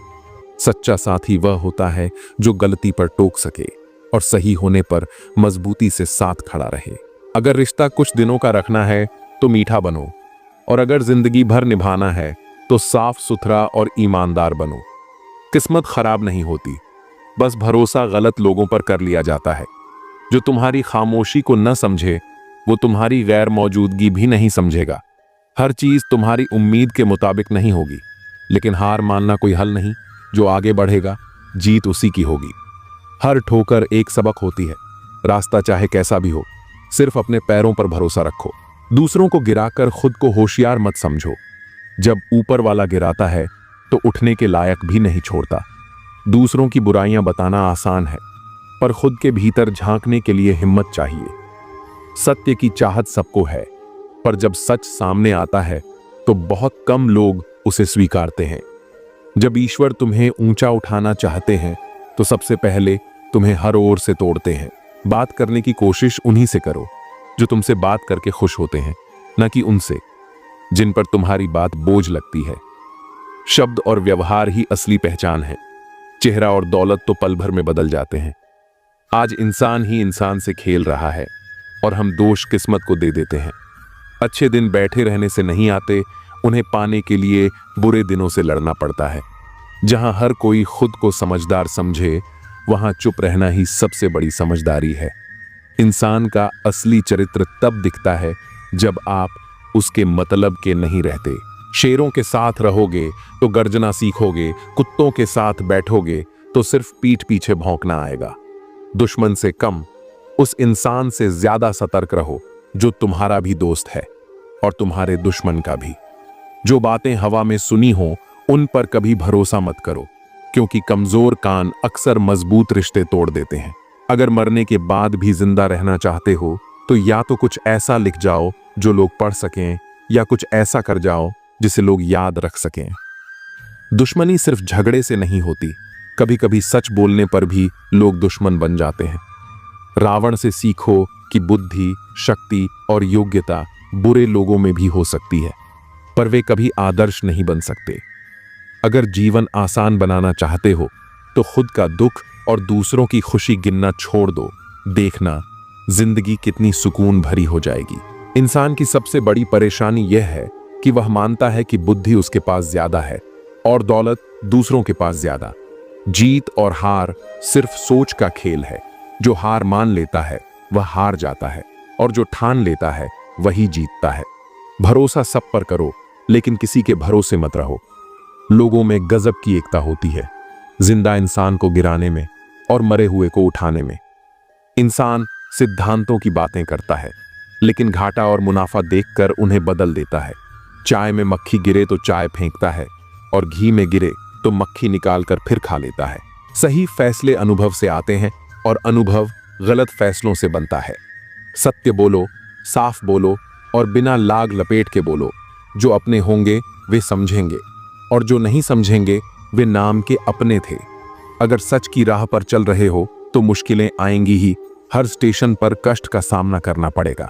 सच्चा साथी वह होता है जो गलती पर टोक सके और सही होने पर मजबूती से साथ खड़ा रहे। अगर रिश्ता कुछ दिनों का रखना है तो मीठा बनो, और अगर जिंदगी भर निभाना है तो साफ सुथरा और ईमानदार बनो। किस्मत खराब नहीं होती, बस भरोसा गलत लोगों पर कर लिया जाता है। जो तुम्हारी खामोशी को न समझे वो तुम्हारी गैर मौजूदगी भी नहीं समझेगा। हर चीज तुम्हारी उम्मीद के मुताबिक नहीं होगी, लेकिन हार मानना कोई हल नहीं। जो आगे बढ़ेगा जीत उसी की होगी। हर ठोकर एक सबक होती है। रास्ता चाहे कैसा भी हो, सिर्फ अपने पैरों पर भरोसा रखो। दूसरों को गिराकर खुद को होशियार मत समझो। जब ऊपर वाला गिराता है तो उठने के लायक भी नहीं छोड़ता। दूसरों की बुराइयां बताना आसान है, पर खुद के भीतर झांकने के लिए हिम्मत चाहिए। सत्य की चाहत सबको है, पर जब सच सामने आता है तो बहुत कम लोग उसे स्वीकारते हैं। जब ईश्वर तुम्हें ऊंचा उठाना चाहते हैं तो सबसे पहले तुम्हें हर ओर से तोड़ते हैं। बात करने की कोशिश उन्हीं से करो जो तुमसे बात करके खुश होते हैं, न कि उनसे जिन पर तुम्हारी बात बोझ लगती है। शब्द और व्यवहार ही असली पहचान है। चेहरा और दौलत तो पल भर में बदल जाते हैं। आज इंसान ही इंसान से खेल रहा है और हम दोष किस्मत को दे देते हैं। अच्छे दिन बैठे रहने से नहीं आते, उन्हें पाने के लिए बुरे दिनों से लड़ना पड़ता है। जहां हर कोई खुद को समझदार समझे, वहां चुप रहना ही सबसे बड़ी समझदारी है। इंसान का असली चरित्र तब दिखता है जब आप उसके मतलब के नहीं रहते। शेरों के साथ रहोगे तो गर्जना सीखोगे, कुत्तों के साथ बैठोगे तो सिर्फ पीठ पीछे भौंकना आएगा। दुश्मन से कम, उस इंसान से ज्यादा सतर्क रहो जो तुम्हारा भी दोस्त है और तुम्हारे दुश्मन का भी। जो बातें हवा में सुनी हो उन पर कभी भरोसा मत करो, क्योंकि कमजोर कान अक्सर मजबूत रिश्ते तोड़ देते हैं। अगर मरने के बाद भी जिंदा रहना चाहते हो तो या तो कुछ ऐसा लिख जाओ जो लोग पढ़ सकें, या कुछ ऐसा कर जाओ जिसे लोग याद रख सकें। दुश्मनी सिर्फ झगड़े से नहीं होती, कभी कभी सच बोलने पर भी लोग दुश्मन बन जाते हैं। रावण से सीखो कि बुद्धि, शक्ति और योग्यता बुरे लोगों में भी हो सकती है, पर वे कभी आदर्श नहीं बन सकते। अगर जीवन आसान बनाना चाहते हो तो खुद का दुख और दूसरों की खुशी गिनना छोड़ दो। देखना जिंदगी कितनी सुकून भरी हो जाएगी। इंसान की सबसे बड़ी परेशानी यह है कि वह मानता है कि बुद्धि उसके पास ज्यादा है और दौलत दूसरों के पास ज्यादा। जीत और हार सिर्फ सोच का खेल है। जो हार मान लेता है वह हार जाता है, और जो ठान लेता है वही जीतता है। भरोसा सब पर करो, लेकिन किसी के भरोसे मत रहो। लोगों में गजब की एकता होती है, जिंदा इंसान को गिराने में और मरे हुए को उठाने में। इंसान सिद्धांतों की बातें करता है, लेकिन घाटा और मुनाफा देखकर उन्हें बदल देता है। चाय में मक्खी गिरे तो चाय फेंकता है, और घी में गिरे तो मक्खी निकालकर फिर खा लेता है। सही फैसले अनुभव से आते हैं और अनुभव गलत फैसलों से बनता है। सत्य बोलो, साफ बोलो और बिना लाग लपेट के बोलो। जो अपने होंगे वे समझेंगे, और जो नहीं समझेंगे वे नाम के अपने थे। अगर सच की राह पर चल रहे हो तो मुश्किलें आएंगी ही। हर स्टेशन पर कष्ट का सामना करना पड़ेगा।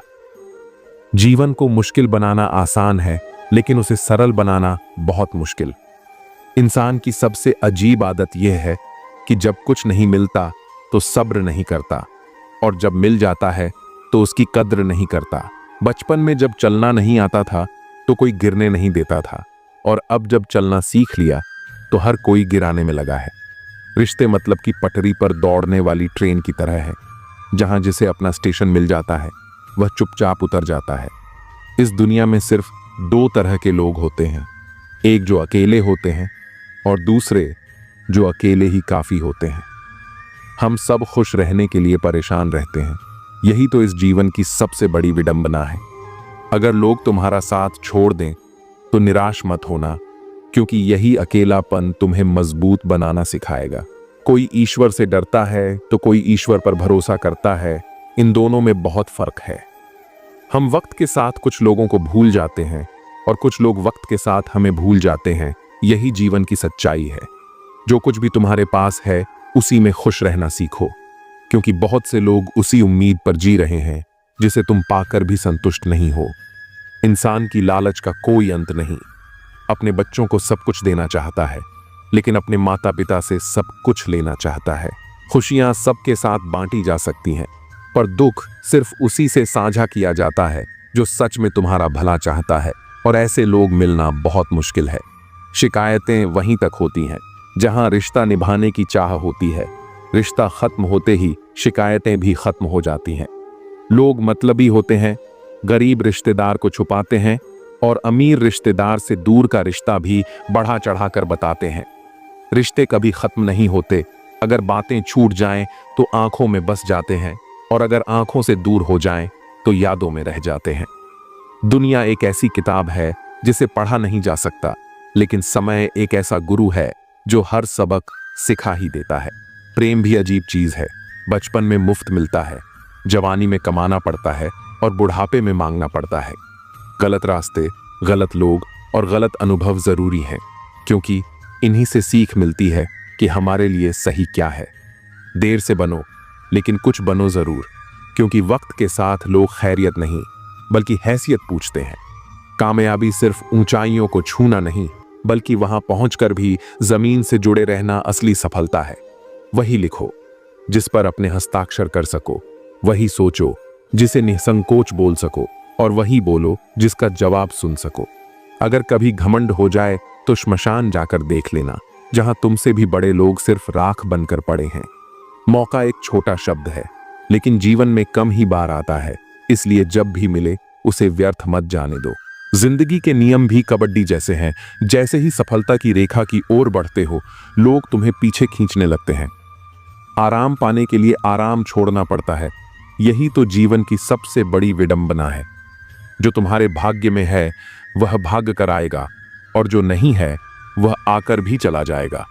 जीवन को मुश्किल बनाना आसान है, लेकिन उसे सरल बनाना बहुत मुश्किल। इंसान की सबसे अजीब आदत यह है कि जब कुछ नहीं मिलता तो सब्र नहीं करता, और जब मिल जाता है तो उसकी कद्र नहीं करता। बचपन में जब चलना नहीं आता था तो कोई गिरने नहीं देता था, और अब जब चलना सीख लिया तो हर कोई गिराने में लगा है। रिश्ते मतलब कि पटरी पर दौड़ने वाली ट्रेन की तरह है, जहां जिसे अपना स्टेशन मिल जाता है वह चुपचाप उतर जाता है। इस दुनिया में सिर्फ दो तरह के लोग होते हैं, एक जो अकेले होते हैं और दूसरे जो अकेले ही काफी होते हैं। हम सब खुश रहने के लिए परेशान रहते हैं, यही तो इस जीवन की सबसे बड़ी विडंबना है। अगर लोग तुम्हारा साथ छोड़ दें तो निराश मत होना, क्योंकि यही अकेलापन तुम्हें मजबूत बनाना सिखाएगा। कोई ईश्वर से डरता है तो कोई ईश्वर पर भरोसा करता है। इन दोनों में बहुत फर्क है। हम वक्त के साथ कुछ लोगों को भूल जाते हैं और कुछ लोग वक्त के साथ हमें भूल जाते हैं। यही जीवन की सच्चाई है। जो कुछ भी तुम्हारे पास है उसी में खुश रहना सीखो, क्योंकि बहुत से लोग उसी उम्मीद पर जी रहे हैं जिसे तुम पाकर भी संतुष्ट नहीं हो। इंसान की लालच का कोई अंत नहीं। अपने बच्चों को सब कुछ देना चाहता है, लेकिन अपने माता पिता से सब कुछ लेना चाहता है। खुशियां सबके साथ बांटी जा सकती हैं, पर दुख सिर्फ उसी से साझा किया जाता है जो सच में तुम्हारा भला चाहता है, और ऐसे लोग मिलना बहुत मुश्किल है। शिकायतें वहीं तक होती हैं जहां रिश्ता निभाने की चाह होती है। रिश्ता खत्म होते ही शिकायतें भी खत्म हो जाती हैं। लोग मतलबी होते हैं, गरीब रिश्तेदार को छुपाते हैं और अमीर रिश्तेदार से दूर का रिश्ता भी बढ़ा चढ़ाकर बताते हैं। रिश्ते कभी खत्म नहीं होते। अगर बातें छूट जाएं तो आंखों में बस जाते हैं, और अगर आंखों से दूर हो जाएं तो यादों में रह जाते हैं। दुनिया एक ऐसी किताब है जिसे पढ़ा नहीं जा सकता, लेकिन समय एक ऐसा गुरु है जो हर सबक सिखा ही देता है। प्रेम भी अजीब चीज है। बचपन में मुफ्त मिलता है, जवानी में कमाना पड़ता है और बुढ़ापे में मांगना पड़ता है। गलत रास्ते, गलत लोग और गलत अनुभव जरूरी हैं, क्योंकि इन्हीं से सीख मिलती है कि हमारे लिए सही क्या है। देर से बनो, लेकिन कुछ बनो जरूर, क्योंकि वक्त के साथ लोग खैरियत नहीं बल्कि हैसियत पूछते हैं। कामयाबी सिर्फ ऊंचाइयों को छूना नहीं, बल्कि वहां पहुंचकर भी जमीन से जुड़े रहना असली सफलता है। वही लिखो जिस पर अपने हस्ताक्षर कर सको, वही सोचो जिसे निसंकोच बोल सको, और वही बोलो जिसका जवाब सुन सको। अगर कभी घमंड हो जाए तो श्मशान जाकर देख लेना, जहां तुमसे भी बड़े लोग सिर्फ राख बनकर पड़े हैं। मौका एक छोटा शब्द है, लेकिन जीवन में कम ही बार आता है, इसलिए जब भी मिले उसे व्यर्थ मत जाने दो। जिंदगी के नियम भी कबड्डी जैसे हैं। जैसे ही सफलता की रेखा की ओर बढ़ते हो, लोग तुम्हें पीछे खींचने लगते हैं। आराम पाने के लिए आराम छोड़ना पड़ता है। यही तो जीवन की सबसे बड़ी विडंबना है। जो तुम्हारे भाग्य में है वह भाग कर आएगा, और जो नहीं है वह आकर भी चला जाएगा।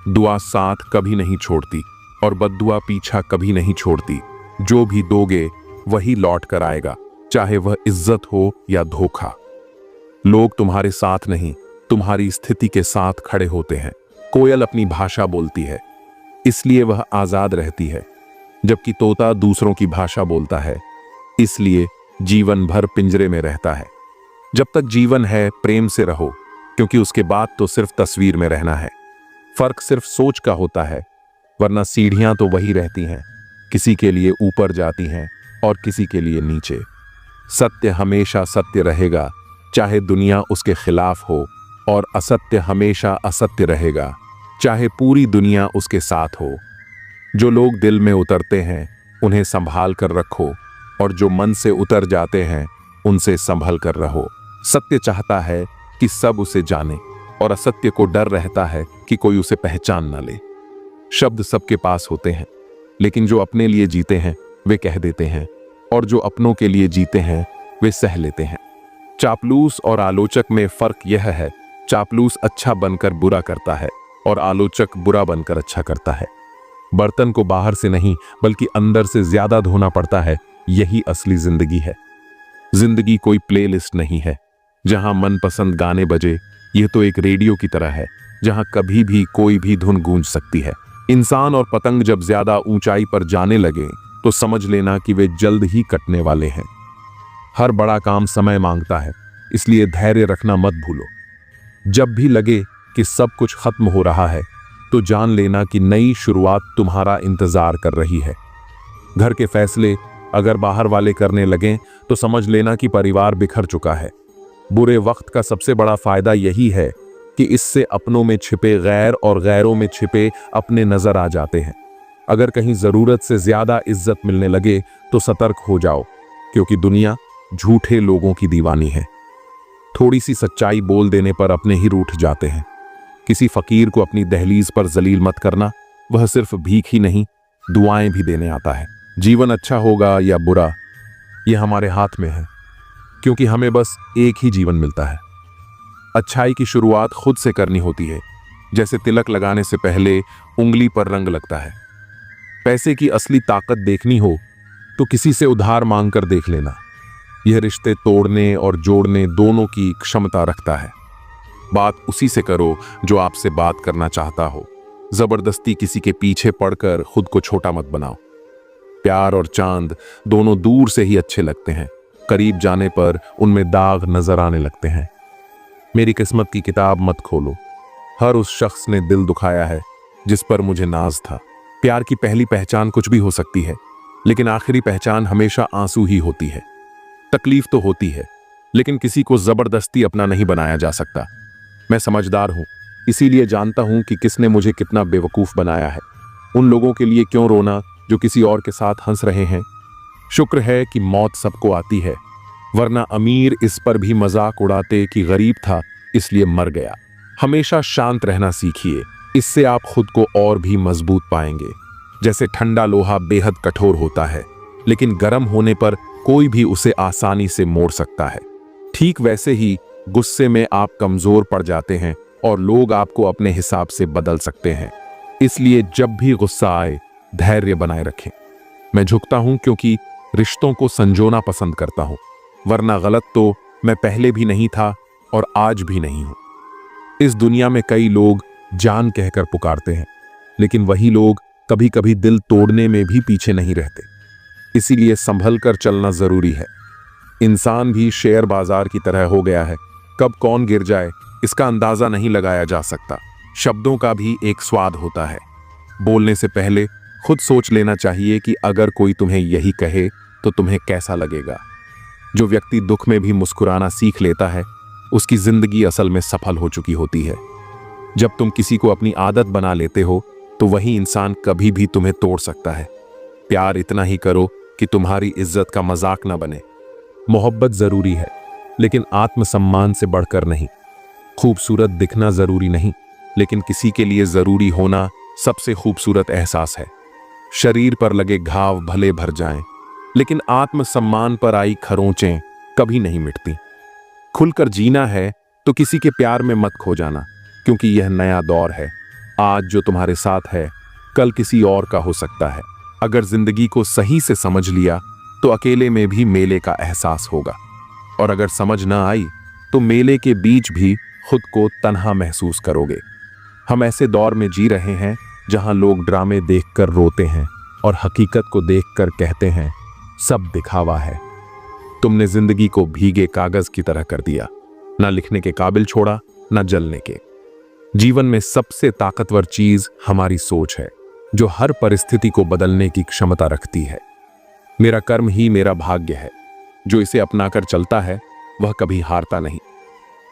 दुआ साथ कभी नहीं छोड़ती और बद्दुआ पीछा कभी नहीं छोड़ती। जो भी दोगे वही लौट कर आएगा, चाहे वह इज्जत हो या धोखा। लोग तुम्हारे साथ नहीं, तुम्हारी स्थिति के साथ खड़े होते हैं। कोयल अपनी भाषा बोलती है, इसलिए वह आजाद रहती है, जबकि तोता दूसरों की भाषा बोलता है, इसलिए जीवन भर पिंजरे में रहता है। जब तक जीवन है प्रेम से रहो, क्योंकि उसके बाद तो सिर्फ तस्वीर में रहना है। फर्क सिर्फ सोच का होता है, वरना सीढ़ियां तो वही रहती हैं, किसी के लिए ऊपर जाती हैं और किसी के लिए नीचे। सत्य हमेशा सत्य रहेगा, चाहे दुनिया उसके खिलाफ हो, और असत्य हमेशा असत्य रहेगा, चाहे पूरी दुनिया उसके साथ हो। जो लोग दिल में उतरते हैं उन्हें संभाल कर रखो, और जो मन से उतर जाते हैं उनसे संभल कर रहो। सत्य चाहता है कि सब उसे जाने, और असत्य को डर रहता है कि कोई उसे पहचान न ले। शब्द सबके पास होते हैं, लेकिन जो अपने लिए जीते हैं वे कह देते हैं, और जो अपनों के लिए जीते हैं वे सह लेते हैं। चापलूस और आलोचक में फर्क यह है, चापलूस अच्छा बनकर बुरा करता है और आलोचक बुरा बनकर अच्छा करता है। बर्तन को बाहर से नहीं बल्कि अंदर से ज्यादा धोना पड़ता है। यही असली जिंदगी है। जिंदगी कोई प्लेलिस्ट नहीं है जहां मनपसंद गाने बजे। यह तो एक रेडियो की तरह है जहां कभी भी कोई भी धुन गूंज सकती है। इंसान और पतंग जब ज्यादा ऊंचाई पर जाने लगे तो समझ लेना कि वे जल्द ही कटने वाले हैं। हर बड़ा काम समय मांगता है, इसलिए धैर्य रखना मत भूलो। जब भी लगे कि सब कुछ खत्म हो रहा है तो जान लेना कि नई शुरुआत तुम्हारा इंतजार कर रही है। घर के फैसले अगर बाहर वाले करने लगें तो समझ लेना कि परिवार बिखर चुका है। बुरे वक्त का सबसे बड़ा फायदा यही है कि इससे अपनों में छिपे गैर और गैरों में छिपे अपने नजर आ जाते हैं। अगर कहीं जरूरत से ज्यादा इज्जत मिलने लगे तो सतर्क हो जाओ, क्योंकि दुनिया झूठे लोगों की दीवानी है। थोड़ी सी सच्चाई बोल देने पर अपने ही रूठ जाते हैं। किसी फकीर को अपनी दहलीज पर जलील मत करना, वह सिर्फ भीख ही नहीं दुआएं भी देने आता है। जीवन अच्छा होगा या बुरा यह हमारे हाथ में है, क्योंकि हमें बस एक ही जीवन मिलता है। अच्छाई की शुरुआत खुद से करनी होती है, जैसे तिलक लगाने से पहले उंगली पर रंग लगता है। पैसे की असली ताकत देखनी हो तो किसी से उधार मांगकर देख लेना। यह रिश्ते तोड़ने और जोड़ने दोनों की क्षमता रखता है। बात उसी से करो जो आपसे बात करना चाहता हो। जबरदस्ती किसी के पीछे पड़कर खुद को छोटा मत बनाओ। प्यार और चांद दोनों दूर से ही अच्छे लगते हैं, करीब जाने पर उनमें दाग नजर आने लगते हैं। मेरी किस्मत की किताब मत खोलो। हर उस शख्स ने दिल दुखाया है जिस पर मुझे नाज था। प्यार की पहली पहचान कुछ भी हो सकती है, लेकिन आखिरी पहचान हमेशा आंसू ही होती है। तकलीफ तो होती है, लेकिन किसी को जबरदस्ती अपना नहीं बनाया जा सकता। मैं समझदार हूं, इसीलिए जानता हूं कि किसने मुझे कितना बेवकूफ बनाया है। उन लोगों के लिए क्यों रोना जो किसी और के साथ हंस रहे हैं। शुक्र है कि मौत सबको आती है, वरना अमीर इस पर भी मजाक उड़ाते कि गरीब था इसलिए मर गया। हमेशा शांत रहना सीखिए, इससे आप खुद को और भी मजबूत पाएंगे। जैसे ठंडा लोहा बेहद कठोर होता है, लेकिन गर्म होने पर कोई भी उसे आसानी से मोड़ सकता है। ठीक वैसे ही गुस्से में आप कमजोर पड़ जाते हैं और लोग आपको अपने हिसाब से बदल सकते हैं। इसलिए जब भी गुस्सा आए धैर्य बनाए रखें। मैं झुकता हूं क्योंकि रिश्तों को संजोना पसंद करता हूं, वरना गलत तो मैं पहले भी नहीं था और आज भी नहीं हूं। इस दुनिया में कई लोग जान कहकर पुकारते हैं, लेकिन वही लोग कभी कभी दिल तोड़ने में भी पीछे नहीं रहते। इसीलिए संभल कर चलना जरूरी है। इंसान भी शेयर बाजार की तरह हो गया है, कब कौन गिर जाए इसका अंदाजा नहीं लगाया जा सकता। शब्दों का भी एक स्वाद होता है। बोलने से पहले खुद सोच लेना चाहिए कि अगर कोई तुम्हें यही कहे तो तुम्हें कैसा लगेगा। जो व्यक्ति दुख में भी मुस्कुराना सीख लेता है, उसकी जिंदगी असल में सफल हो चुकी होती है। जब तुम किसी को अपनी आदत बना लेते हो तो वही इंसान कभी भी तुम्हें तोड़ सकता है। प्यार इतना ही करो कि तुम्हारी इज्जत का मजाक न बने। मोहब्बत जरूरी है, लेकिन आत्मसम्मान से बढ़कर नहीं। खूबसूरत दिखना जरूरी नहीं, लेकिन किसी के लिए जरूरी होना सबसे खूबसूरत एहसास है। शरीर पर लगे घाव भले भर जाएं, लेकिन आत्मसम्मान पर आई खरोंचें कभी नहीं मिटती। खुलकर जीना है तो किसी के प्यार में मत खो जाना, क्योंकि यह नया दौर है। आज जो तुम्हारे साथ है कल किसी और का हो सकता है। अगर जिंदगी को सही से समझ लिया तो अकेले में भी मेले का एहसास होगा, और अगर समझ ना आई तो मेले के बीच भी खुद को तन्हा महसूस करोगे। हम ऐसे दौर में जी रहे हैं जहां लोग ड्रामे देखकर रोते हैं और हकीकत को देखकर कहते हैं सब दिखावा है। तुमने जिंदगी को भीगे कागज की तरह कर दिया, ना लिखने के काबिल छोड़ा ना जलने के। जीवन में सबसे ताकतवर चीज हमारी सोच है, जो हर परिस्थिति को बदलने की क्षमता रखती है। मेरा कर्म ही मेरा भाग्य है। जो इसे अपनाकर चलता है वह कभी हारता नहीं।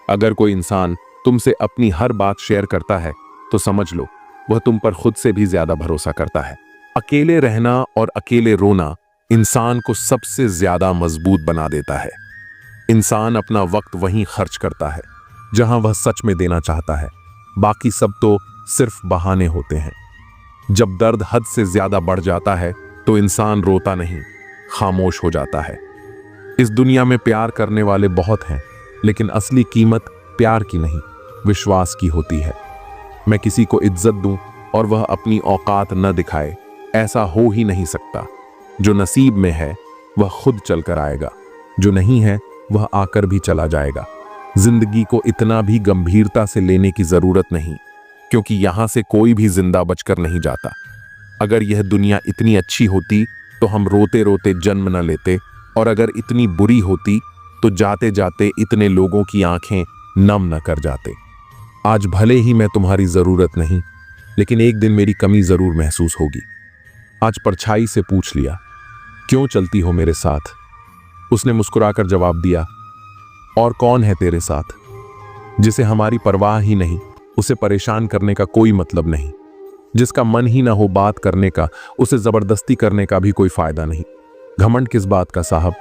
अगर कोई इंसान तुमसे अपनी हर बात शेयर करता है तो समझ लो वह तुम पर खुद से भी ज्यादा भरोसा करता है। अकेले रहना और अकेले रोना इंसान को सबसे ज्यादा मजबूत बना देता है। इंसान अपना वक्त वहीं खर्च करता है जहां वह सच में देना चाहता है। बाकी सब तो सिर्फ बहाने होते हैं। जब दर्द हद से ज्यादा बढ़ जाता है तो इंसान रोता नहीं, खामोश हो जाता है। इस दुनिया में प्यार करने वाले बहुत हैं, लेकिन असली कीमत प्यार की नहीं, विश्वास की होती है। मैं किसी को इज्जत दूं और वह अपनी औकात न दिखाए, ऐसा हो ही नहीं सकता। जो नसीब में है वह खुद चलकर आएगा, जो नहीं है वह आकर भी चला जाएगा। जिंदगी को इतना भी गंभीरता से लेने की जरूरत नहीं, क्योंकि यहां से कोई भी जिंदा बचकर नहीं जाता। अगर यह दुनिया इतनी अच्छी होती तो हम रोते रोते जन्म न लेते, और अगर इतनी बुरी होती तो जाते जाते इतने लोगों की आंखें नम न कर जाते। आज भले ही मैं तुम्हारी जरूरत नहीं, लेकिन एक दिन मेरी कमी जरूर महसूस होगी। आज परछाई से पूछ लिया, क्यों चलती हो मेरे साथ? उसने मुस्कुराकर जवाब दिया, और कौन है तेरे साथ? जिसे हमारी परवाह ही नहीं, उसे परेशान करने का कोई मतलब नहीं। जिसका मन ही ना हो बात करने का, उसे जबरदस्ती करने का भी कोई फायदा नहीं। घमंड किस बात का साहब?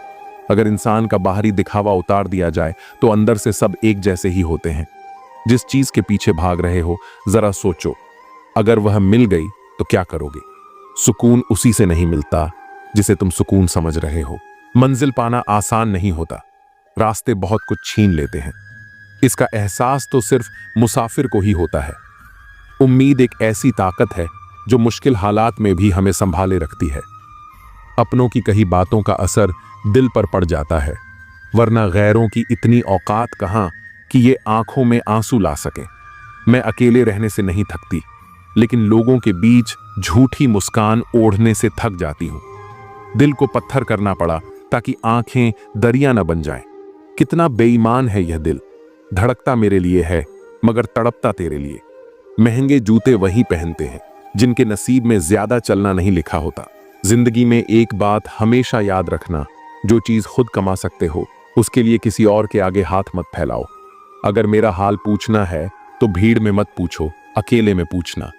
अगर इंसान का बाहरी दिखावा उतार दिया जाए तो अंदर से सब एक जैसे ही होते हैं। जिस चीज के पीछे भाग रहे हो जरा सोचो, अगर वह मिल गई तो क्या करोगे? सुकून उसी से नहीं मिलता जिसे तुम सुकून समझ रहे हो। मंजिल पाना आसान नहीं होता, रास्ते बहुत कुछ छीन लेते हैं। इसका एहसास तो सिर्फ मुसाफिर को ही होता है। उम्मीद एक ऐसी ताकत है जो मुश्किल हालात में भी हमें संभाले रखती है। अपनों की कही बातों का असर दिल पर पड़ जाता है, वरना गैरों की इतनी औकात कहां कि ये आंखों में आंसू ला सके। मैं अकेले रहने से नहीं थकती, लेकिन लोगों के बीच झूठी मुस्कान ओढ़ने से थक जाती हूं। दिल को पत्थर करना पड़ा ताकि आंखें दरिया न बन जाएं। कितना बेईमान है यह दिल, धड़कता मेरे लिए है मगर तड़पता तेरे लिए। महंगे जूते वही पहनते हैं जिनके नसीब में ज्यादा चलना नहीं लिखा होता। जिंदगी में एक बात हमेशा याद रखना, जो चीज खुद कमा सकते हो उसके लिए किसी और के आगे हाथ मत फैलाओ। अगर मेरा हाल पूछना है तो भीड़ में मत पूछो, अकेले में पूछना।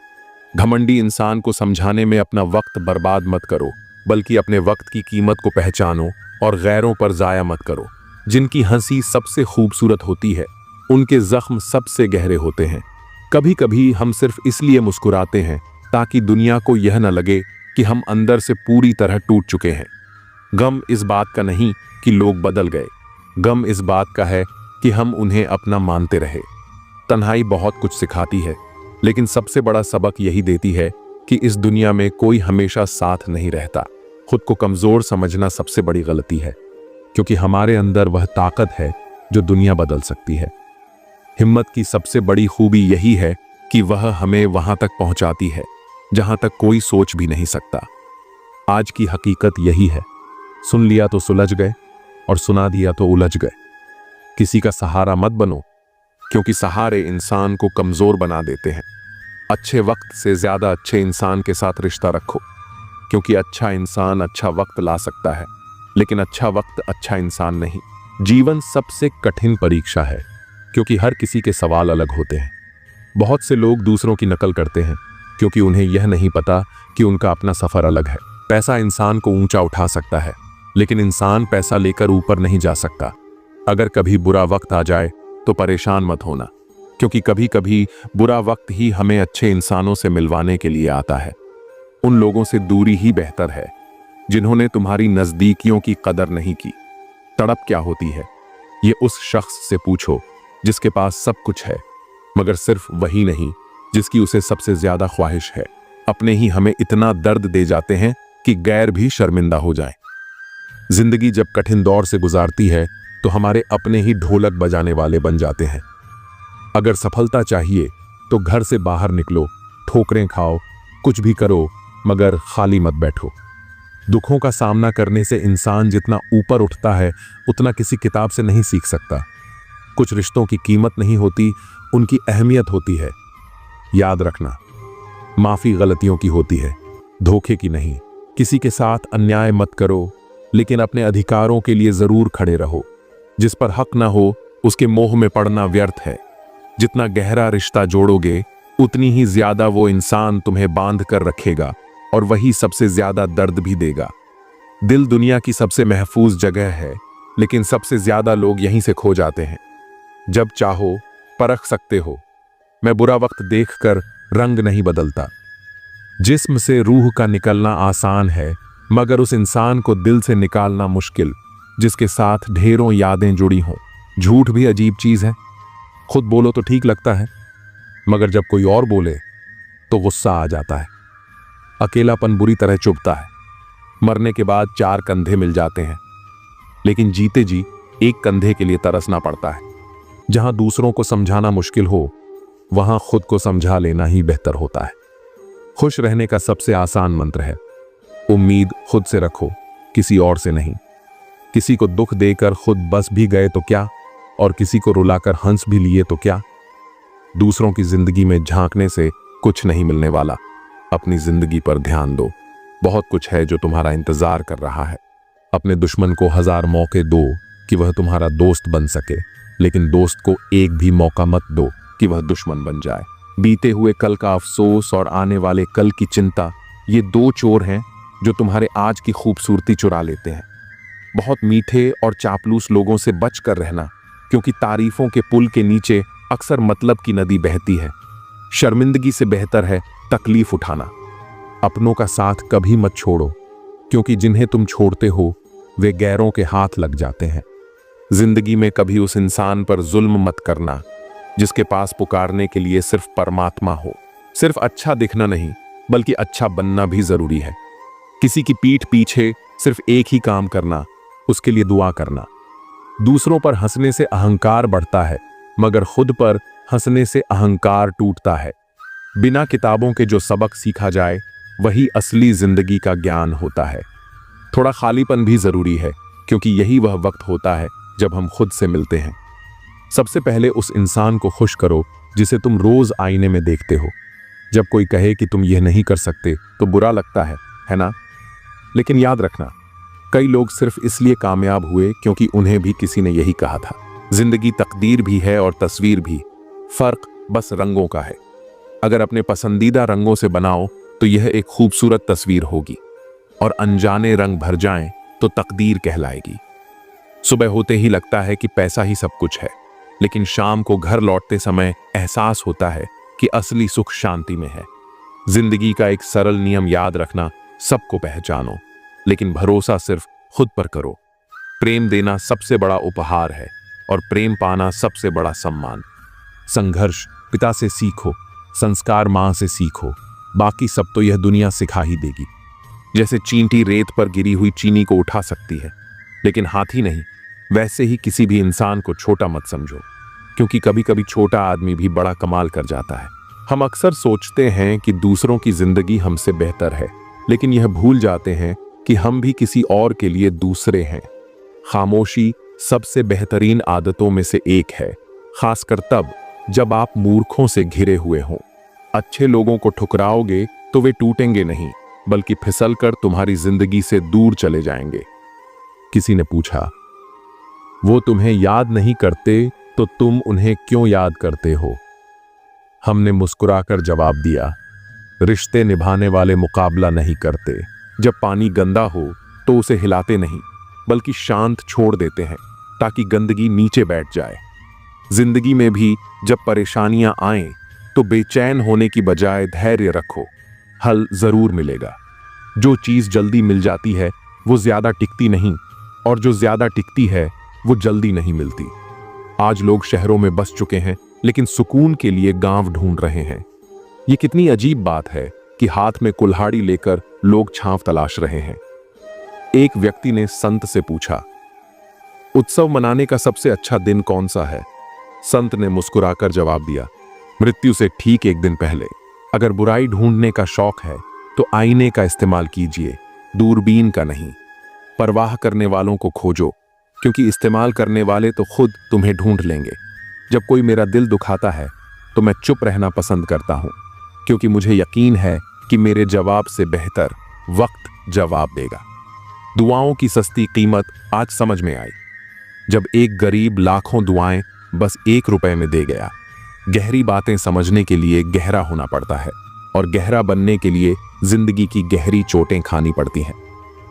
घमंडी इंसान को समझाने में अपना वक्त बर्बाद मत करो, बल्कि अपने वक्त की कीमत को पहचानो और गैरों पर जाया मत करो। जिनकी हंसी सबसे खूबसूरत होती है, उनके जख्म सबसे गहरे होते हैं। कभी कभी हम सिर्फ इसलिए मुस्कुराते हैं ताकि दुनिया को यह न लगे कि हम अंदर से पूरी तरह टूट चुके हैं। गम इस बात का नहीं कि लोग बदल गए, गम इस बात का है कि हम उन्हें अपना मानते रहे। तन्हाई बहुत कुछ सिखाती है, लेकिन सबसे बड़ा सबक यही देती है कि इस दुनिया में कोई हमेशा साथ नहीं रहता। खुद को कमजोर समझना सबसे बड़ी गलती है, क्योंकि हमारे अंदर वह ताकत है जो दुनिया बदल सकती है। हिम्मत की सबसे बड़ी खूबी यही है कि वह हमें वहां तक पहुंचाती है जहां तक कोई सोच भी नहीं सकता। आज की हकीकत यही है, सुन लिया तो सुलझ गए और सुना दिया तो उलझ गए। किसी का सहारा मत बनो, क्योंकि सहारे इंसान को कमजोर बना देते हैं। अच्छे वक्त से ज्यादा अच्छे इंसान के साथ रिश्ता रखो, क्योंकि अच्छा इंसान अच्छा वक्त ला सकता है, लेकिन अच्छा वक्त अच्छा इंसान नहीं। जीवन सबसे कठिन परीक्षा है, क्योंकि हर किसी के सवाल अलग होते हैं। बहुत से लोग दूसरों की नकल करते हैं क्योंकि उन्हें यह नहीं पता कि उनका अपना सफर अलग है। पैसा इंसान को ऊंचा उठा सकता है, लेकिन इंसान पैसा लेकर ऊपर नहीं जा सकता। अगर कभी बुरा वक्त आ जाए तो परेशान मत होना, क्योंकि कभी कभी बुरा वक्त ही हमें अच्छे इंसानों से मिलवाने के लिए आता है। उन लोगों से दूरी ही बेहतर है जिन्होंने तुम्हारी नजदीकियों की कदर नहीं की। तड़प क्या होती है, ये उस शख्स से पूछो जिसके पास सब कुछ है, मगर सिर्फ वही नहीं जिसकी उसे सबसे ज्यादा ख्वाहिश है। अपने ही हमें इतना दर्द दे जाते हैं कि गैर भी शर्मिंदा हो जाए। जिंदगी जब कठिन दौर से गुजारती है तो हमारे अपने ही ढोलक बजाने वाले बन जाते हैं। अगर सफलता चाहिए तो घर से बाहर निकलो, ठोकरें खाओ, कुछ भी करो, मगर खाली मत बैठो। दुखों का सामना करने से इंसान जितना ऊपर उठता है उतना किसी किताब से नहीं सीख सकता। कुछ रिश्तों की कीमत नहीं होती, उनकी अहमियत होती है। याद रखना, माफी गलतियों की होती है, धोखे की नहीं। किसी के साथ अन्याय मत करो, लेकिन अपने अधिकारों के लिए जरूर खड़े रहो। जिस पर हक ना हो उसके मोह में पड़ना व्यर्थ है। जितना गहरा रिश्ता जोड़ोगे उतनी ही ज्यादा वो इंसान तुम्हें बांध कर रखेगा, और वही सबसे ज्यादा दर्द भी देगा। दिल दुनिया की सबसे महफूज जगह है, लेकिन सबसे ज्यादा लोग यहीं से खो जाते हैं। जब चाहो परख सकते हो। मैं बुरा वक्त देखकर रंग नहीं बदलता। जिस्म से रूह का निकलना आसान है, मगर उस इंसान को दिल से निकालना मुश्किल जिसके साथ ढेरों यादें जुड़ी हों। झूठ भी अजीब चीज है। खुद बोलो तो ठीक लगता है, मगर जब कोई और बोले तो गुस्सा आ जाता है। अकेलापन बुरी तरह चुभता है। मरने के बाद 4 कंधे मिल जाते हैं, लेकिन जीते जी एक कंधे के लिए तरसना पड़ता है। जहां दूसरों को समझाना मुश्किल हो, वहां खुद को समझा लेना ही बेहतर होता है। खुश रहने का सबसे आसान मंत्र है, उम्मीद खुद से रखो, किसी और से नहीं। किसी को दुख देकर खुद बस भी गए तो क्या, और किसी को रुलाकर हंस भी लिए तो क्या। दूसरों की जिंदगी में झांकने से कुछ नहीं मिलने वाला। अपनी जिंदगी पर ध्यान दो, बहुत कुछ है जो तुम्हारा इंतजार कर रहा है। अपने दुश्मन को 1000 मौके दो कि वह तुम्हारा दोस्त बन सके, लेकिन दोस्त को एक भी मौका मत दो कि वह दुश्मन बन जाए। बीते हुए कल का अफसोस और आने वाले कल की चिंता, ये 2 चोर हैं जो तुम्हारे आज की खूबसूरती चुरा लेते हैं। बहुत मीठे और चापलूस लोगों से बच कर रहना, क्योंकि तारीफों के पुल के नीचे अक्सर मतलब की नदी बहती है। शर्मिंदगी से बेहतर है तकलीफ उठाना। अपनों का साथ कभी मत छोड़ो, क्योंकि जिन्हें तुम छोड़ते हो वे गैरों के हाथ लग जाते हैं। जिंदगी में कभी उस इंसान पर जुल्म मत करना जिसके पास पुकारने के लिए सिर्फ परमात्मा हो। सिर्फ अच्छा दिखना नहीं बल्कि अच्छा बनना भी जरूरी है। किसी की पीठ पीछे सिर्फ एक ही काम करना, उसके लिए दुआ करना। दूसरों पर हंसने से अहंकार बढ़ता है, मगर खुद पर हंसने से अहंकार टूटता है। बिना किताबों के जो सबक सीखा जाए वही असली जिंदगी का ज्ञान होता है। थोड़ा खालीपन भी जरूरी है, क्योंकि यही वह वक्त होता है जब हम खुद से मिलते हैं। सबसे पहले उस इंसान को खुश करो जिसे तुम रोज आईने में देखते हो। जब कोई कहे कि तुम यह नहीं कर सकते तो बुरा लगता है ना? लेकिन याद रखना, कई लोग सिर्फ इसलिए कामयाब हुए क्योंकि उन्हें भी किसी ने यही कहा था। जिंदगी तकदीर भी है और तस्वीर भी, फर्क बस रंगों का है। अगर अपने पसंदीदा रंगों से बनाओ तो यह एक खूबसूरत तस्वीर होगी, और अनजाने रंग भर जाएं तो तकदीर कहलाएगी। सुबह होते ही लगता है कि पैसा ही सब कुछ है, लेकिन शाम को घर लौटते समय एहसास होता है कि असली सुख शांति में है। जिंदगी का एक सरल नियम याद रखना, सबको पहचानो लेकिन भरोसा सिर्फ खुद पर करो। प्रेम देना सबसे बड़ा उपहार है और प्रेम पाना सबसे बड़ा सम्मान। संघर्ष पिता से सीखो, संस्कार मां से सीखो, बाकी सब तो यह दुनिया सिखा ही देगी। जैसे चींटी रेत पर गिरी हुई चीनी को उठा सकती है लेकिन हाथी नहीं, वैसे ही किसी भी इंसान को छोटा मत समझो, क्योंकि कभी कभी छोटा आदमी भी बड़ा कमाल कर जाता है। हम अक्सर सोचते हैं कि दूसरों की जिंदगी हमसे बेहतर है, लेकिन यह भूल जाते हैं कि हम भी किसी और के लिए दूसरे हैं। खामोशी सबसे बेहतरीन आदतों में से एक है, खासकर तब जब आप मूर्खों से घिरे हुए हों। अच्छे लोगों को ठुकराओगे तो वे टूटेंगे नहीं, बल्कि फिसलकर तुम्हारी जिंदगी से दूर चले जाएंगे। किसी ने पूछा, वो तुम्हें याद नहीं करते तो तुम उन्हें क्यों याद करते हो? हमने मुस्कुराकर जवाब दिया, रिश्ते निभाने वाले मुकाबला नहीं करते। जब पानी गंदा हो तो उसे हिलाते नहीं, बल्कि शांत छोड़ देते हैं ताकि गंदगी नीचे बैठ जाए। जिंदगी में भी जब परेशानियां आएं तो बेचैन होने की बजाय धैर्य रखो, हल जरूर मिलेगा। जो चीज जल्दी मिल जाती है वो ज्यादा टिकती नहीं, और जो ज्यादा टिकती है वो जल्दी नहीं मिलती। आज लोग शहरों में बस चुके हैं लेकिन सुकून के लिए गांव ढूंढ रहे हैं। ये कितनी अजीब बात है कि हाथ में कुल्हाड़ी लेकर लोग छांव तलाश रहे हैं। एक व्यक्ति ने संत से पूछा, उत्सव मनाने का सबसे अच्छा दिन कौन सा है? संत ने मुस्कुराकर जवाब दिया, मृत्यु से ठीक एक दिन पहले। अगर बुराई ढूंढने का शौक है तो आईने का इस्तेमाल कीजिए, दूरबीन का नहीं। परवाह करने वालों को खोजो, क्योंकि इस्तेमाल करने वाले तो खुद तुम्हें ढूंढ लेंगे। जब कोई मेरा दिल दुखाता है तो मैं चुप रहना पसंद करता हूं, क्योंकि मुझे यकीन है कि मेरे जवाब से बेहतर वक्त जवाब देगा। दुआओं की सस्ती कीमत आज समझ में आई, जब एक गरीब लाखों दुआएं बस 1 रुपए में दे गया। गहरी बातें समझने के लिए गहरा होना पड़ता है, और गहरा बनने के लिए जिंदगी की गहरी चोटें खानी पड़ती हैं।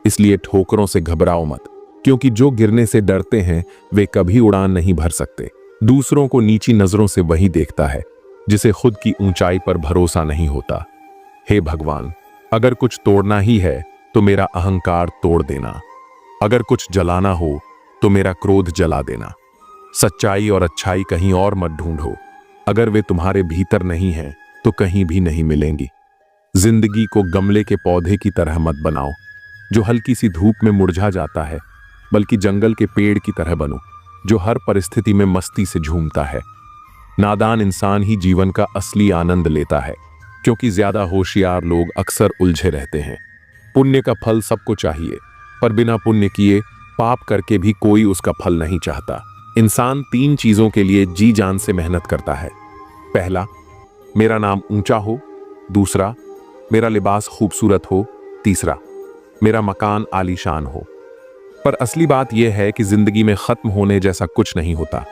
इसलिए ठोकरों से घबराओ मत, क्योंकि जो गिरने से डरते हैं वे कभी उड़ान नहीं भर सकते। दूसरों को नीची नजरों से वही देखता है जिसे खुद की ऊंचाई पर भरोसा नहीं होता। हे भगवान, अगर कुछ तोड़ना ही है तो मेरा अहंकार तोड़ देना, अगर कुछ जलाना हो तो मेरा क्रोध जला देना। सच्चाई और अच्छाई कहीं और मत ढूंढो, अगर वे तुम्हारे भीतर नहीं हैं तो कहीं भी नहीं मिलेंगी। जिंदगी को गमले के पौधे की तरह मत बनाओ जो हल्की सी धूप में मुरझा जाता है, बल्कि जंगल के पेड़ की तरह बनो जो हर परिस्थिति में मस्ती से झूमता है। नादान इंसान ही जीवन का असली आनंद लेता है, क्योंकि ज्यादा होशियार लोग अक्सर उलझे रहते हैं। पुण्य का फल सबको चाहिए, पर बिना पुण्य किए पाप करके भी कोई उसका फल नहीं चाहता। इंसान 3 चीजों के लिए जी जान से मेहनत करता है। पहला, मेरा नाम ऊंचा हो। दूसरा, मेरा लिबास खूबसूरत हो। तीसरा, मेरा मकान आलीशान हो। पर असली बात यह है कि जिंदगी में खत्म होने जैसा कुछ नहीं होता।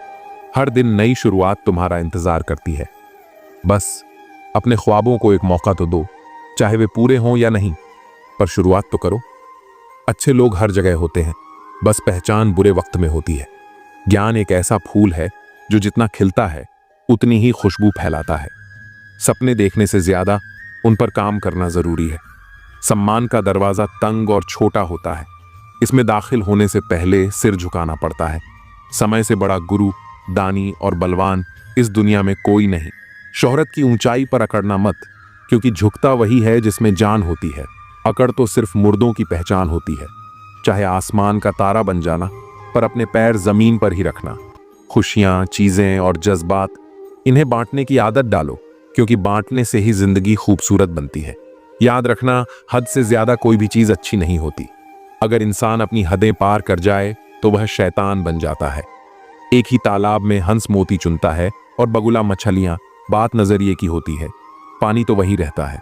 हर दिन नई शुरुआत तुम्हारा इंतजार करती है। बस अपने ख्वाबों को एक मौका तो दो, चाहे वे पूरे हों या नहीं, पर शुरुआत तो करो। अच्छे लोग हर जगह होते हैं, बस पहचान बुरे वक्त में होती है। ज्ञान एक ऐसा फूल है जो जितना खिलता है उतनी ही खुशबू फैलाता है। सपने देखने से ज्यादा उन पर काम करना जरूरी है। सम्मान का दरवाजा तंग और छोटा होता है, इसमें दाखिल होने से पहले सिर झुकाना पड़ता है। समय से बड़ा गुरु, दानी और बलवान इस दुनिया में कोई नहीं। शोहरत की ऊंचाई पर अकड़ना मत, क्योंकि झुकता वही है जिसमें जान होती है, अकड़ तो सिर्फ मुर्दों की पहचान होती है। चाहे आसमान का तारा बन जाना, पर अपने पैर जमीन पर ही रखना। खुशियां, चीजें और जज्बात, इन्हें बांटने की आदत डालो, क्योंकि बांटने से ही जिंदगी खूबसूरत बनती है। याद रखना, हद से ज्यादा कोई भी चीज अच्छी नहीं होती। अगर इंसान अपनी हदें पार कर जाए तो वह शैतान बन जाता है। एक ही तालाब में हंस मोती चुनता है और बगुला मछलियां, बात नजरिए की होती है। पानी तो वही रहता है।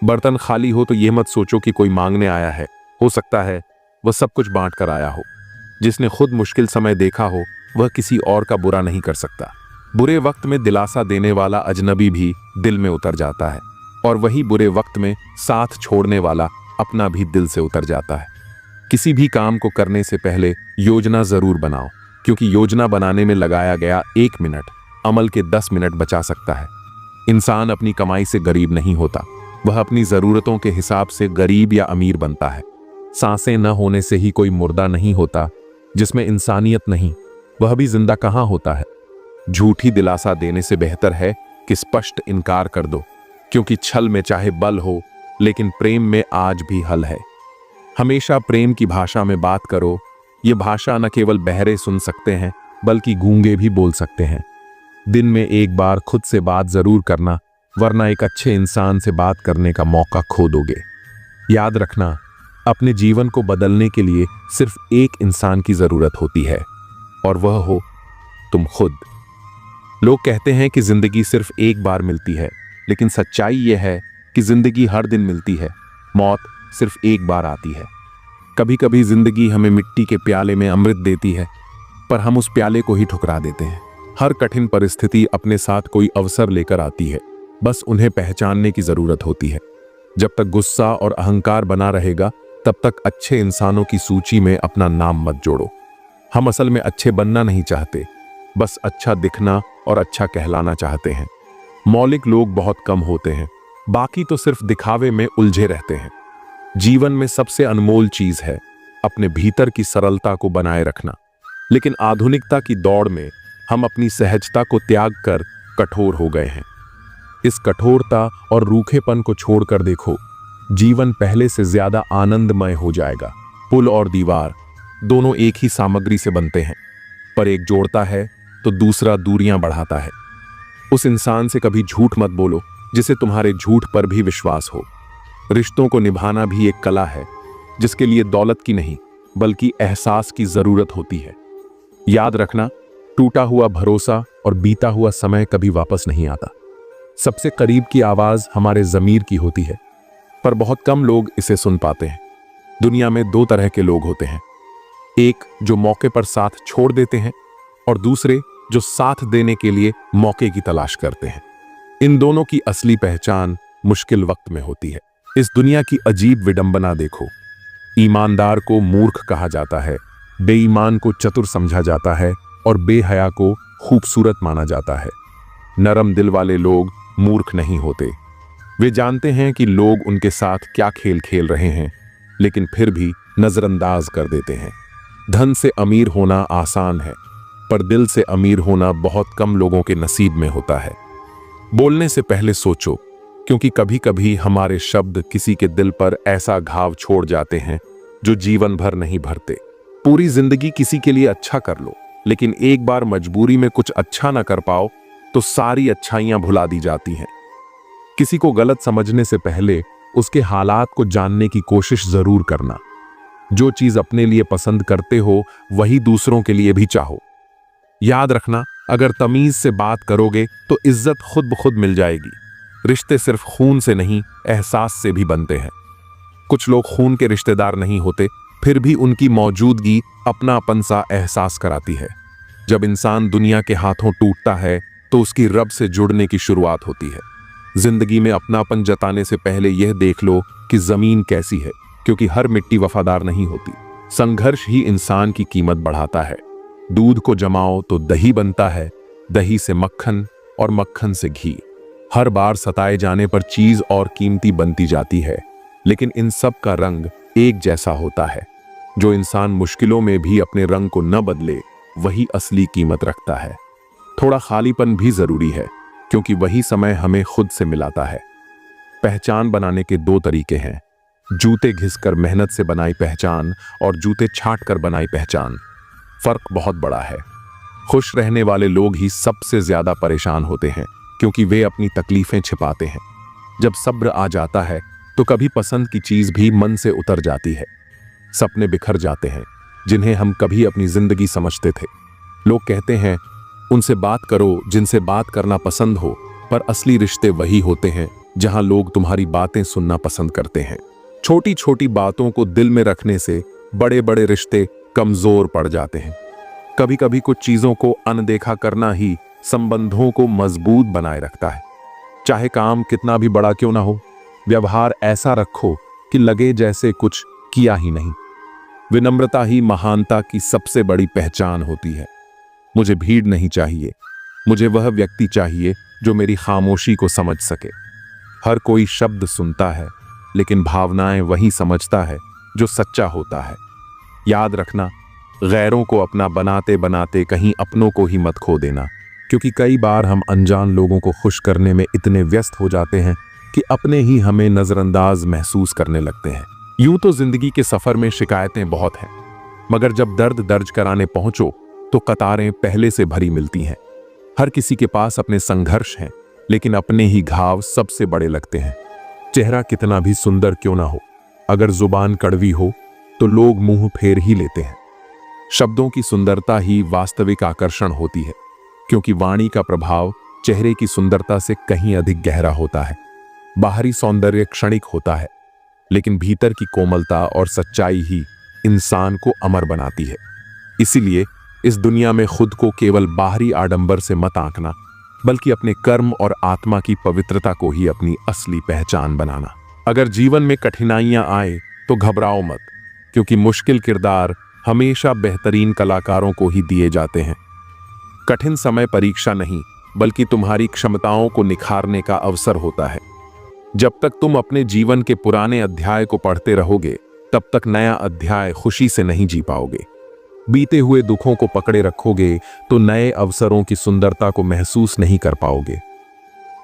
बर्तन खाली हो तो यह मत सोचो कि कोई मांगने आया है। हो सकता है वह सब कुछ बांट कर आया हो। जिसने खुद मुश्किल समय देखा हो वह किसी और का बुरा नहीं कर सकता। बुरे वक्त में दिलासा देने वाला अजनबी भी दिल में उतर जाता है, और वही बुरे वक्त में साथ छोड़ने वाला अपना भी दिल से उतर जाता है। किसी भी काम को करने से पहले योजना जरूर बनाओ, क्योंकि योजना बनाने में लगाया गया 1 मिनट अमल के 10 मिनट बचा सकता है। इंसान अपनी कमाई से गरीब नहीं होता, वह अपनी जरूरतों के हिसाब से गरीब या अमीर बनता है। सांसें न होने से ही कोई मुर्दा नहीं होता। जिसमें इंसानियत नहीं, वह भी जिंदा कहाँ होता है। झूठी दिलासा देने से बेहतर है कि स्पष्ट इनकार कर दो, क्योंकि छल में चाहे बल हो, लेकिन प्रेम में आज भी हल है। हमेशा प्रेम की भाषा में बात करो। ये भाषा न केवल बहरे सुन सकते हैं, बल्कि गूंगे भी बोल सकते हैं। दिन में एक बार खुद से बात जरूर करना, वरना एक अच्छे इंसान से बात करने का मौका खो दोगे। याद रखना, अपने जीवन को बदलने के लिए सिर्फ एक इंसान की जरूरत होती है, और वह हो तुम खुद। लोग कहते हैं कि जिंदगी सिर्फ एक बार मिलती है, लेकिन सच्चाई यह है कि जिंदगी हर दिन मिलती है। मौत सिर्फ एक बार आती है। कभी कभी जिंदगी हमें मिट्टी के प्याले में अमृत देती है, पर हम उस प्याले को ही ठुकरा देते हैं। हर कठिन परिस्थिति अपने साथ कोई अवसर लेकर आती है, बस उन्हें पहचानने की जरूरत होती है। जब तक गुस्सा और अहंकार बना रहेगा, तब तक अच्छे इंसानों की सूची में अपना नाम मत जोड़ो। हम असल में अच्छे बनना नहीं चाहते, बस अच्छा दिखना और अच्छा कहलाना चाहते हैं। मौलिक लोग बहुत कम होते हैं, बाकी तो सिर्फ दिखावे में उलझे रहते हैं। जीवन में सबसे अनमोल चीज है अपने भीतर की सरलता को बनाए रखना। लेकिन आधुनिकता की दौड़ में हम अपनी सहजता को त्याग कर कठोर हो गए हैं। इस कठोरता और रूखेपन को छोड़कर देखो, जीवन पहले से ज्यादा आनंदमय हो जाएगा। पुल और दीवार दोनों एक ही सामग्री से बनते हैं, पर एक जोड़ता है तो दूसरा दूरियां बढ़ाता है। उस इंसान से कभी झूठ मत बोलो जिसे तुम्हारे झूठ पर भी विश्वास हो। रिश्तों को निभाना भी एक कला है, जिसके लिए दौलत की नहीं बल्कि एहसास की जरूरत होती है। याद रखना, टूटा हुआ भरोसा और बीता हुआ समय कभी वापस नहीं आता। सबसे करीब की आवाज हमारे जमीर की होती है, पर बहुत कम लोग इसे सुन पाते हैं। दुनिया में 2 तरह के लोग होते हैं, एक जो मौके पर साथ छोड़ देते हैं, और दूसरे जो साथ देने के लिए मौके की तलाश करते हैं। इन दोनों की असली पहचान मुश्किल वक्त में होती है। इस दुनिया की अजीब विडंबना देखो। ईमानदार को मूर्ख कहा जाता है, बेईमान को चतुर समझा जाता है, और बेहया को खूबसूरत माना जाता है। नरम दिल वाले लोग मूर्ख नहीं होते। वे जानते हैं कि लोग उनके साथ क्या खेल खेल रहे हैं, लेकिन फिर भी नजरअंदाज कर देते हैं। धन से अमीर होना आसान है, पर दिल से अमीर होना बहुत कम लोगों के नसीब में होता है। बोलने से पहले सोचो, क्योंकि कभी कभी हमारे शब्द किसी के दिल पर ऐसा घाव छोड़ जाते हैं जो जीवन भर नहीं भरते। पूरी जिंदगी किसी के लिए अच्छा कर लो, लेकिन एक बार मजबूरी में कुछ अच्छा ना कर पाओ तो सारी अच्छाइयां भुला दी जाती हैं। किसी को गलत समझने से पहले उसके हालात को जानने की कोशिश जरूर करना। जो चीज अपने लिए पसंद करते हो वही दूसरों के लिए भी चाहो। याद रखना, अगर तमीज से बात करोगे तो इज्जत खुद ब खुद मिल जाएगी। रिश्ते सिर्फ खून से नहीं, एहसास से भी बनते हैं। कुछ लोग खून के रिश्तेदार नहीं होते, फिर भी उनकी मौजूदगी अपनापन सा एहसास कराती है। जब इंसान दुनिया के हाथों टूटता है तो उसकी रब से जुड़ने की शुरुआत होती है। जिंदगी में अपनापन जताने से पहले यह देख लो कि जमीन कैसी है, क्योंकि हर मिट्टी वफादार नहीं होती। संघर्ष ही इंसान की कीमत बढ़ाता है। दूध को जमाओ तो दही बनता है, दही से मक्खन और मक्खन से घी। हर बार सताए जाने पर चीज और कीमती बनती जाती है, लेकिन इन सब का रंग एक जैसा होता है। जो इंसान मुश्किलों में भी अपने रंग को न बदले, वही असली कीमत रखता है। थोड़ा खालीपन भी जरूरी है, क्योंकि वही समय हमें खुद से मिलाता है। पहचान बनाने के दो तरीके हैं, जूते घिसकर मेहनत से बनाई पहचान और जूते छांट कर बनाई पहचान। फर्क बहुत बड़ा है। खुश रहने वाले लोग ही सबसे ज्यादा परेशान होते हैं, क्योंकि वे अपनी तकलीफें छिपाते हैं। जब सब्र आ जाता है तो कभी पसंद की चीज भी मन से उतर जाती है। सपने बिखर जाते हैं जिन्हें हम कभी अपनी जिंदगी समझते थे। लोग कहते हैं उनसे बात करो जिनसे बात करना पसंद हो, पर असली रिश्ते वही होते हैं जहां लोग तुम्हारी बातें सुनना पसंद करते हैं। छोटी छोटी बातों को दिल में रखने से बड़े बड़े रिश्ते कमजोर पड़ जाते हैं। कभी कभी कुछ चीजों को अनदेखा करना ही संबंधों को मजबूत बनाए रखता है। चाहे काम कितना भी बड़ा क्यों ना हो, व्यवहार ऐसा रखो कि लगे जैसे कुछ किया ही नहीं। विनम्रता ही महानता की सबसे बड़ी पहचान होती है। मुझे भीड़ नहीं चाहिए, मुझे वह व्यक्ति चाहिए जो मेरी खामोशी को समझ सके। हर कोई शब्द सुनता है, लेकिन भावनाएं वही समझता है जो सच्चा होता है। याद रखना, गैरों को अपना बनाते बनाते कहीं अपनों को ही मत खो देना, क्योंकि कई बार हम अनजान लोगों को खुश करने में इतने व्यस्त हो जाते हैं कि अपने ही हमें नजरअंदाज महसूस करने लगते हैं। यूं तो जिंदगी के सफर में शिकायतें बहुत हैं, मगर जब दर्द दर्ज कराने पहुंचो तो कतारें पहले से भरी मिलती हैं। हर किसी के पास अपने संघर्ष हैं, लेकिन अपने ही घाव सबसे बड़े लगते हैं। चेहरा कितना भी सुंदर क्यों ना हो, अगर जुबान कड़वी हो तो लोग मुंह फेर ही लेते हैं। शब्दों की सुंदरता ही वास्तविक आकर्षण होती है, क्योंकि वाणी का प्रभाव चेहरे की सुंदरता से कहीं अधिक गहरा होता है। बाहरी सौंदर्य क्षणिक होता है, लेकिन भीतर की कोमलता और सच्चाई ही इंसान को अमर बनाती है। इसीलिए इस दुनिया में खुद को केवल बाहरी आडंबर से मत आंकना, बल्कि अपने कर्म और आत्मा की पवित्रता को ही अपनी असली पहचान बनाना। अगर जीवन में कठिनाइयां आए तो घबराओ मत, क्योंकि मुश्किल किरदार हमेशा बेहतरीन कलाकारों को ही दिए जाते हैं। कठिन समय परीक्षा नहीं, बल्कि तुम्हारी क्षमताओं को निखारने का अवसर होता है। जब तक तुम अपने जीवन के पुराने अध्याय को पढ़ते रहोगे, तब तक नया अध्याय खुशी से नहीं जी पाओगे। बीते हुए दुखों को पकड़े रखोगे तो नए अवसरों की सुंदरता को महसूस नहीं कर पाओगे।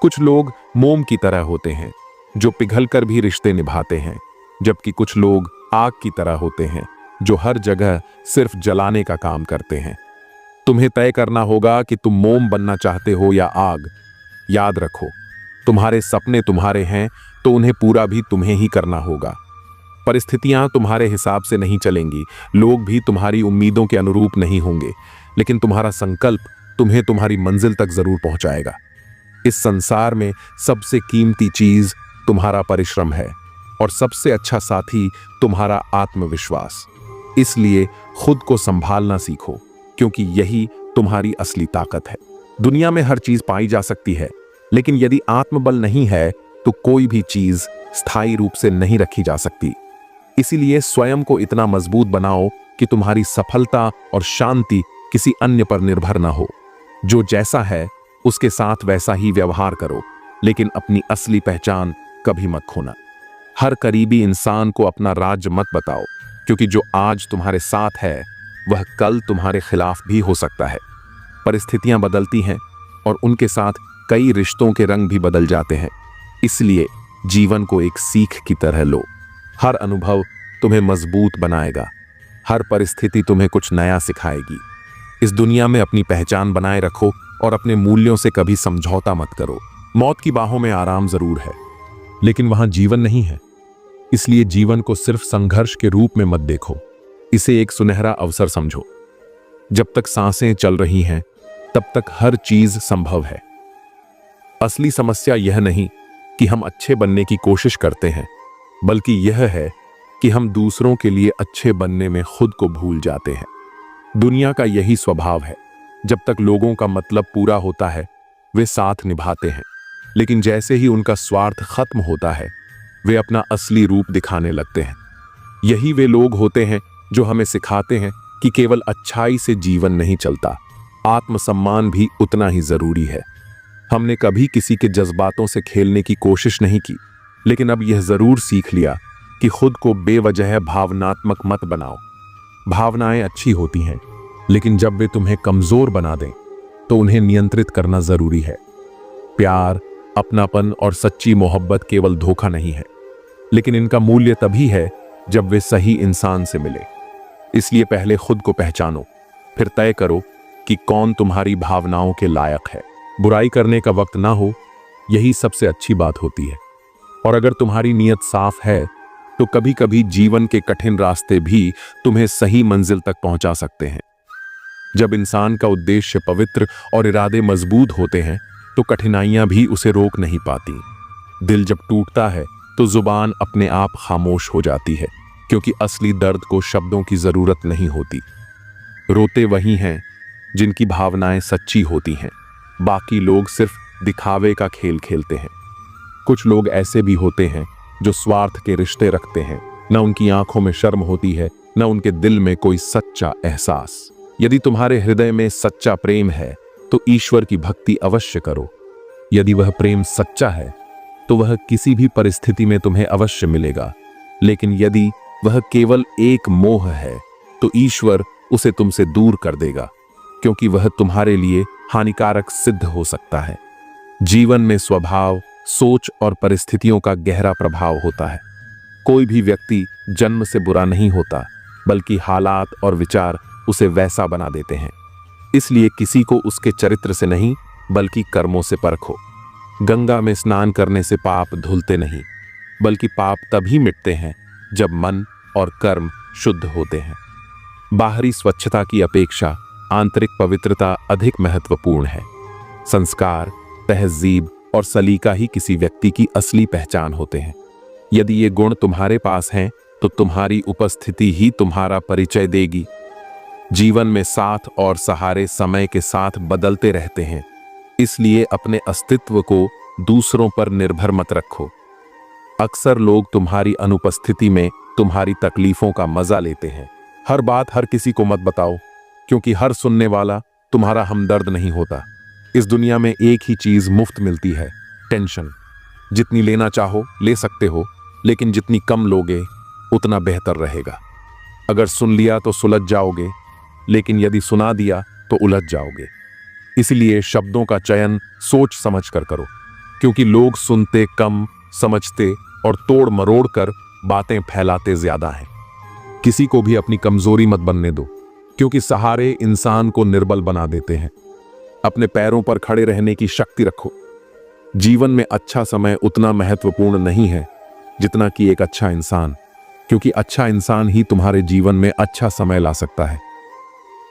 कुछ लोग मोम की तरह होते हैं जो पिघलकर भी रिश्ते निभाते हैं, जबकि कुछ लोग आग की तरह होते हैं जो हर जगह सिर्फ जलाने का काम करते हैं। तुम्हें तय करना होगा कि तुम मोम बनना चाहते हो या आग। याद रखो, तुम्हारे सपने तुम्हारे हैं तो उन्हें पूरा भी तुम्हें ही करना होगा। परिस्थितियां तुम्हारे हिसाब से नहीं चलेंगी, लोग भी तुम्हारी उम्मीदों के अनुरूप नहीं होंगे, लेकिन तुम्हारा संकल्प तुम्हें तुम्हारी मंजिल तक जरूर पहुंचाएगा। इस संसार में सबसे कीमती चीज तुम्हारा परिश्रम है और सबसे अच्छा साथी तुम्हारा आत्मविश्वास। इसलिए खुद को संभालना सीखो, क्योंकि यही तुम्हारी असली ताकत है। दुनिया में हर चीज पाई जा सकती है, लेकिन यदि आत्मबल नहीं है तो कोई भी चीज स्थायी रूप से नहीं रखी जा सकती। इसीलिए स्वयं को इतना मजबूत बनाओ कि तुम्हारी सफलता और शांति किसी अन्य पर निर्भर ना हो। जो जैसा है उसके साथ वैसा ही व्यवहार करो, लेकिन अपनी असली पहचान कभी मत खोना। हर करीबी इंसान को अपना राज मत बताओ, क्योंकि जो आज तुम्हारे साथ है वह कल तुम्हारे खिलाफ भी हो सकता है। परिस्थितियां बदलती हैं और उनके साथ कई रिश्तों के रंग भी बदल जाते हैं। इसलिए जीवन को एक सीख की तरह लो। हर अनुभव तुम्हें मजबूत बनाएगा, हर परिस्थिति तुम्हें कुछ नया सिखाएगी। इस दुनिया में अपनी पहचान बनाए रखो और अपने मूल्यों से कभी समझौता मत करो। मौत की बाहों में आराम जरूर है, लेकिन वहां जीवन नहीं है। इसलिए जीवन को सिर्फ संघर्ष के रूप में मत देखो, इसे एक सुनहरा अवसर समझो। जब तक सांसें चल रही हैं, तब तक हर चीज संभव है। असली समस्या यह नहीं कि हम अच्छे बनने की कोशिश करते हैं, बल्कि यह है कि हम दूसरों के लिए अच्छे बनने में खुद को भूल जाते हैं। दुनिया का यही स्वभाव है, जब तक लोगों का मतलब पूरा होता है वे साथ निभाते हैं, लेकिन जैसे ही उनका स्वार्थ खत्म होता है वे अपना असली रूप दिखाने लगते हैं। यही वे लोग होते हैं जो हमें सिखाते हैं कि केवल अच्छाई से जीवन नहीं चलता, आत्मसम्मान भी उतना ही जरूरी है। हमने कभी किसी के जज्बातों से खेलने की कोशिश नहीं की, लेकिन अब यह जरूर सीख लिया कि खुद को बेवजह भावनात्मक मत बनाओ। भावनाएं अच्छी होती हैं, लेकिन जब वे तुम्हें कमजोर बना दें तो उन्हें नियंत्रित करना जरूरी है। प्यार, अपनापन और सच्ची मोहब्बत केवल धोखा नहीं है, लेकिन इनका मूल्य तभी है जब वे सही इंसान से मिले। इसलिए पहले खुद को पहचानो, फिर तय करो कि कौन तुम्हारी भावनाओं के लायक है। बुराई करने का वक्त ना हो, यही सबसे अच्छी बात होती है। और अगर तुम्हारी नीयत साफ है तो कभी कभी जीवन के कठिन रास्ते भी तुम्हें सही मंजिल तक पहुंचा सकते हैं। जब इंसान का उद्देश्य पवित्र और इरादे मजबूत होते हैं तो कठिनाइयां भी उसे रोक नहीं पाती। दिल जब टूटता है तो जुबान अपने आप खामोश हो जाती है, क्योंकि असली दर्द को शब्दों की जरूरत नहीं होती। रोते वही हैं जिनकी भावनाएं सच्ची होती हैं, बाकी लोग सिर्फ दिखावे का खेल खेलते हैं। कुछ लोग ऐसे भी होते हैं जो स्वार्थ के रिश्ते रखते हैं, न उनकी आंखों में शर्म होती है, न उनके दिल में कोई सच्चा एहसास। यदि तुम्हारे हृदय में सच्चा प्रेम है तो ईश्वर की भक्ति अवश्य करो। यदि वह प्रेम सच्चा है तो वह किसी भी परिस्थिति में तुम्हें अवश्य मिलेगा, लेकिन यदि वह केवल एक मोह है तो ईश्वर उसे तुमसे दूर कर देगा, क्योंकि वह तुम्हारे लिए हानिकारक सिद्ध हो सकता है। जीवन में स्वभाव, सोच और परिस्थितियों का गहरा प्रभाव होता है। कोई भी व्यक्ति जन्म से बुरा नहीं होता, बल्कि हालात और विचार उसे वैसा बना देते हैं। इसलिए किसी को उसके चरित्र से नहीं बल्कि कर्मों से परखो। गंगा में स्नान करने से पाप धुलते नहीं, बल्कि पाप तभी मिटते हैं जब मन और कर्म शुद्ध होते हैं। बाहरी स्वच्छता की अपेक्षा आंतरिक पवित्रता अधिक महत्वपूर्ण है। संस्कार, तहजीब और सलीका ही किसी व्यक्ति की असली पहचान होते हैं। यदि ये गुण तुम्हारे पास हैं तो तुम्हारी उपस्थिति ही तुम्हारा परिचय देगी। जीवन में साथ और सहारे समय के साथ बदलते रहते हैं, इसलिए अपने अस्तित्व को दूसरों पर निर्भर मत रखो। अक्सर लोग तुम्हारी अनुपस्थिति में तुम्हारी तकलीफों का मजा लेते हैं। हर बात हर किसी को मत बताओ, क्योंकि हर सुनने वाला तुम्हारा हमदर्द नहीं होता। इस दुनिया में एक ही चीज मुफ्त मिलती है, टेंशन। जितनी लेना चाहो ले सकते हो, लेकिन जितनी कम लोगे उतना बेहतर रहेगा। अगर सुन लिया तो सुलझ जाओगे, लेकिन यदि सुना दिया तो उलझ जाओगे। इसलिए शब्दों का चयन सोच समझ कर करो, क्योंकि लोग सुनते कम, समझते और तोड़ मरोड़ कर बातें फैलाते ज्यादा हैं। किसी को भी अपनी कमजोरी मत बनने दो, क्योंकि सहारे इंसान को निर्बल बना देते हैं। अपने पैरों पर खड़े रहने की शक्ति रखो। जीवन में अच्छा समय उतना महत्वपूर्ण नहीं है जितना कि एक अच्छा इंसान, क्योंकि अच्छा इंसान ही तुम्हारे जीवन में अच्छा समय ला सकता है।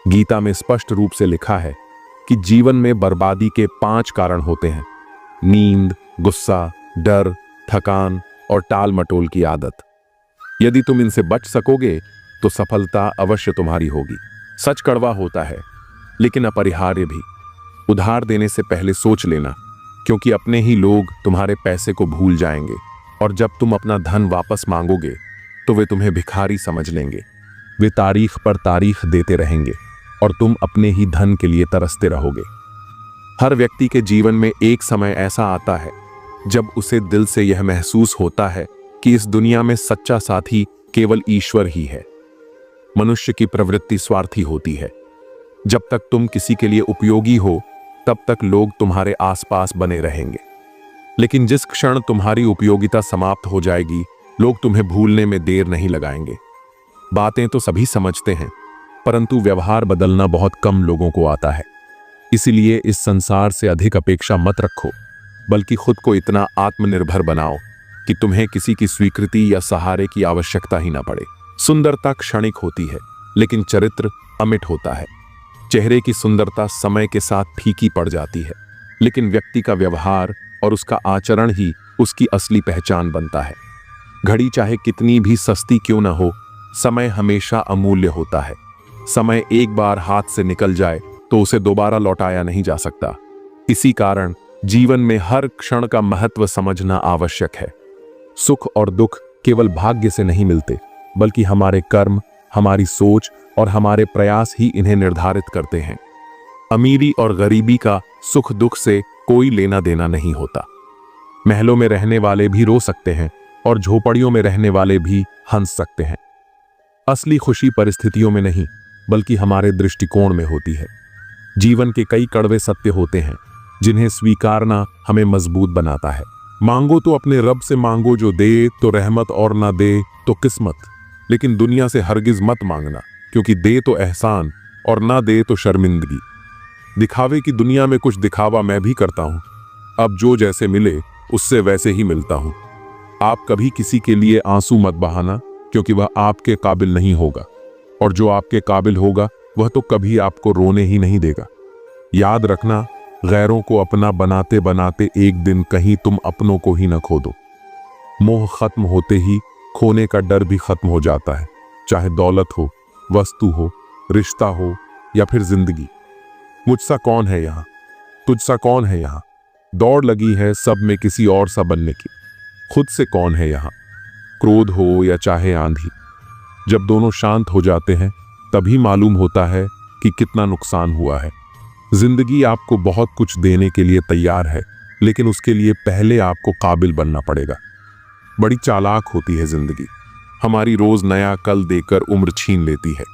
गीता में स्पष्ट रूप से लिखा है कि जीवन में बर्बादी के 5 कारण होते हैं: नींद, गुस्सा, डर, थकान और टाल मटोल की आदत। यदि तुम इनसे बच सकोगे तो सफलता अवश्य तुम्हारी होगी। सच कड़वा होता है, लेकिन अपरिहार्य भी। उधार देने से पहले सोच लेना, क्योंकि अपने ही लोग तुम्हारे पैसे को भूल जाएंगे, और जब तुम अपना धन वापस मांगोगे तो वे तुम्हें भिखारी समझ लेंगे। वे तारीख पर तारीख देते रहेंगे और तुम अपने ही धन के लिए तरसते रहोगे। हर व्यक्ति के जीवन में एक समय ऐसा आता है जब उसे दिल से यह महसूस होता है कि इस दुनिया में सच्चा साथी केवल ईश्वर ही है। मनुष्य की प्रवृत्ति स्वार्थी होती है। जब तक तुम किसी के लिए उपयोगी हो तब तक लोग तुम्हारे आसपास बने रहेंगे, लेकिन जिस क्षण तुम्हारी उपयोगिता समाप्त हो जाएगी, लोग तुम्हें भूलने में देर नहीं लगाएंगे। बातें तो सभी समझते हैं, परंतु व्यवहार बदलना बहुत कम लोगों को आता है। इसीलिए इस संसार से अधिक अपेक्षा मत रखो, बल्कि खुद को इतना आत्मनिर्भर बनाओ कि तुम्हें किसी की स्वीकृति या सहारे की आवश्यकता ही ना पड़े। सुंदरता क्षणिक होती है, लेकिन चरित्र अमिट होता है। चेहरे की सुंदरता समय के साथ फीकी पड़ जाती है, लेकिन व्यक्ति का व्यवहार और उसका आचरण ही उसकी असली पहचान बनता है। घड़ी चाहे कितनी भी सस्ती क्यों न हो, समय हमेशा अमूल्य होता है। समय एक बार हाथ से निकल जाए तो उसे दोबारा लौटाया नहीं जा सकता। इसी कारण जीवन में हर क्षण का महत्व समझना आवश्यक है। सुख और दुख केवल भाग्य से नहीं मिलते, बल्कि हमारे कर्म, हमारी सोच और हमारे प्रयास ही इन्हें निर्धारित करते हैं। अमीरी और गरीबी का सुख दुख से कोई लेना देना नहीं होता। महलों में रहने वाले भी रो सकते हैं और झोपड़ियों में रहने वाले भी हंस सकते हैं। असली खुशी परिस्थितियों में नहीं, बल्कि हमारे दृष्टिकोण में होती है। जीवन के कई कड़वे सत्य होते हैं, जिन्हें स्वीकारना हमें मजबूत बनाता है। मांगो तो अपने रब से मांगो, जो दे तो रहमत और ना दे तो किस्मत। लेकिन दुनिया से हरगिज मत मांगना, क्योंकि दे तो एहसान और ना दे तो शर्मिंदगी। दिखावे की दुनिया में कुछ दिखावा मैं भी करता हूं। अब जो जैसे मिले उससे वैसे ही मिलता हूं। आप कभी किसी के लिए आंसू मत बहाना, क्योंकि वह आपके काबिल नहीं होगा, और जो आपके काबिल होगा वह तो कभी आपको रोने ही नहीं देगा। याद रखना, गैरों को अपना बनाते बनाते एक दिन कहीं तुम अपनों को ही न खो दो। मोह खत्म होते ही खोने का डर भी खत्म हो जाता है, चाहे दौलत हो, वस्तु हो, रिश्ता हो या फिर जिंदगी। मुझसा कौन है यहाँ, तुझसा कौन है यहाँ, दौड़ लगी है सब में किसी और सा बनने की। खुद से कौन है यहाँ, क्रोध हो या चाहे आंधी। जब दोनों शांत हो जाते हैं तभी मालूम होता है कि कितना नुकसान हुआ है। जिंदगी आपको बहुत कुछ देने के लिए तैयार है, लेकिन उसके लिए पहले आपको काबिल बनना पड़ेगा। बड़ी चालाक होती है जिंदगी, हमारी रोज नया कल देकर उम्र छीन लेती है।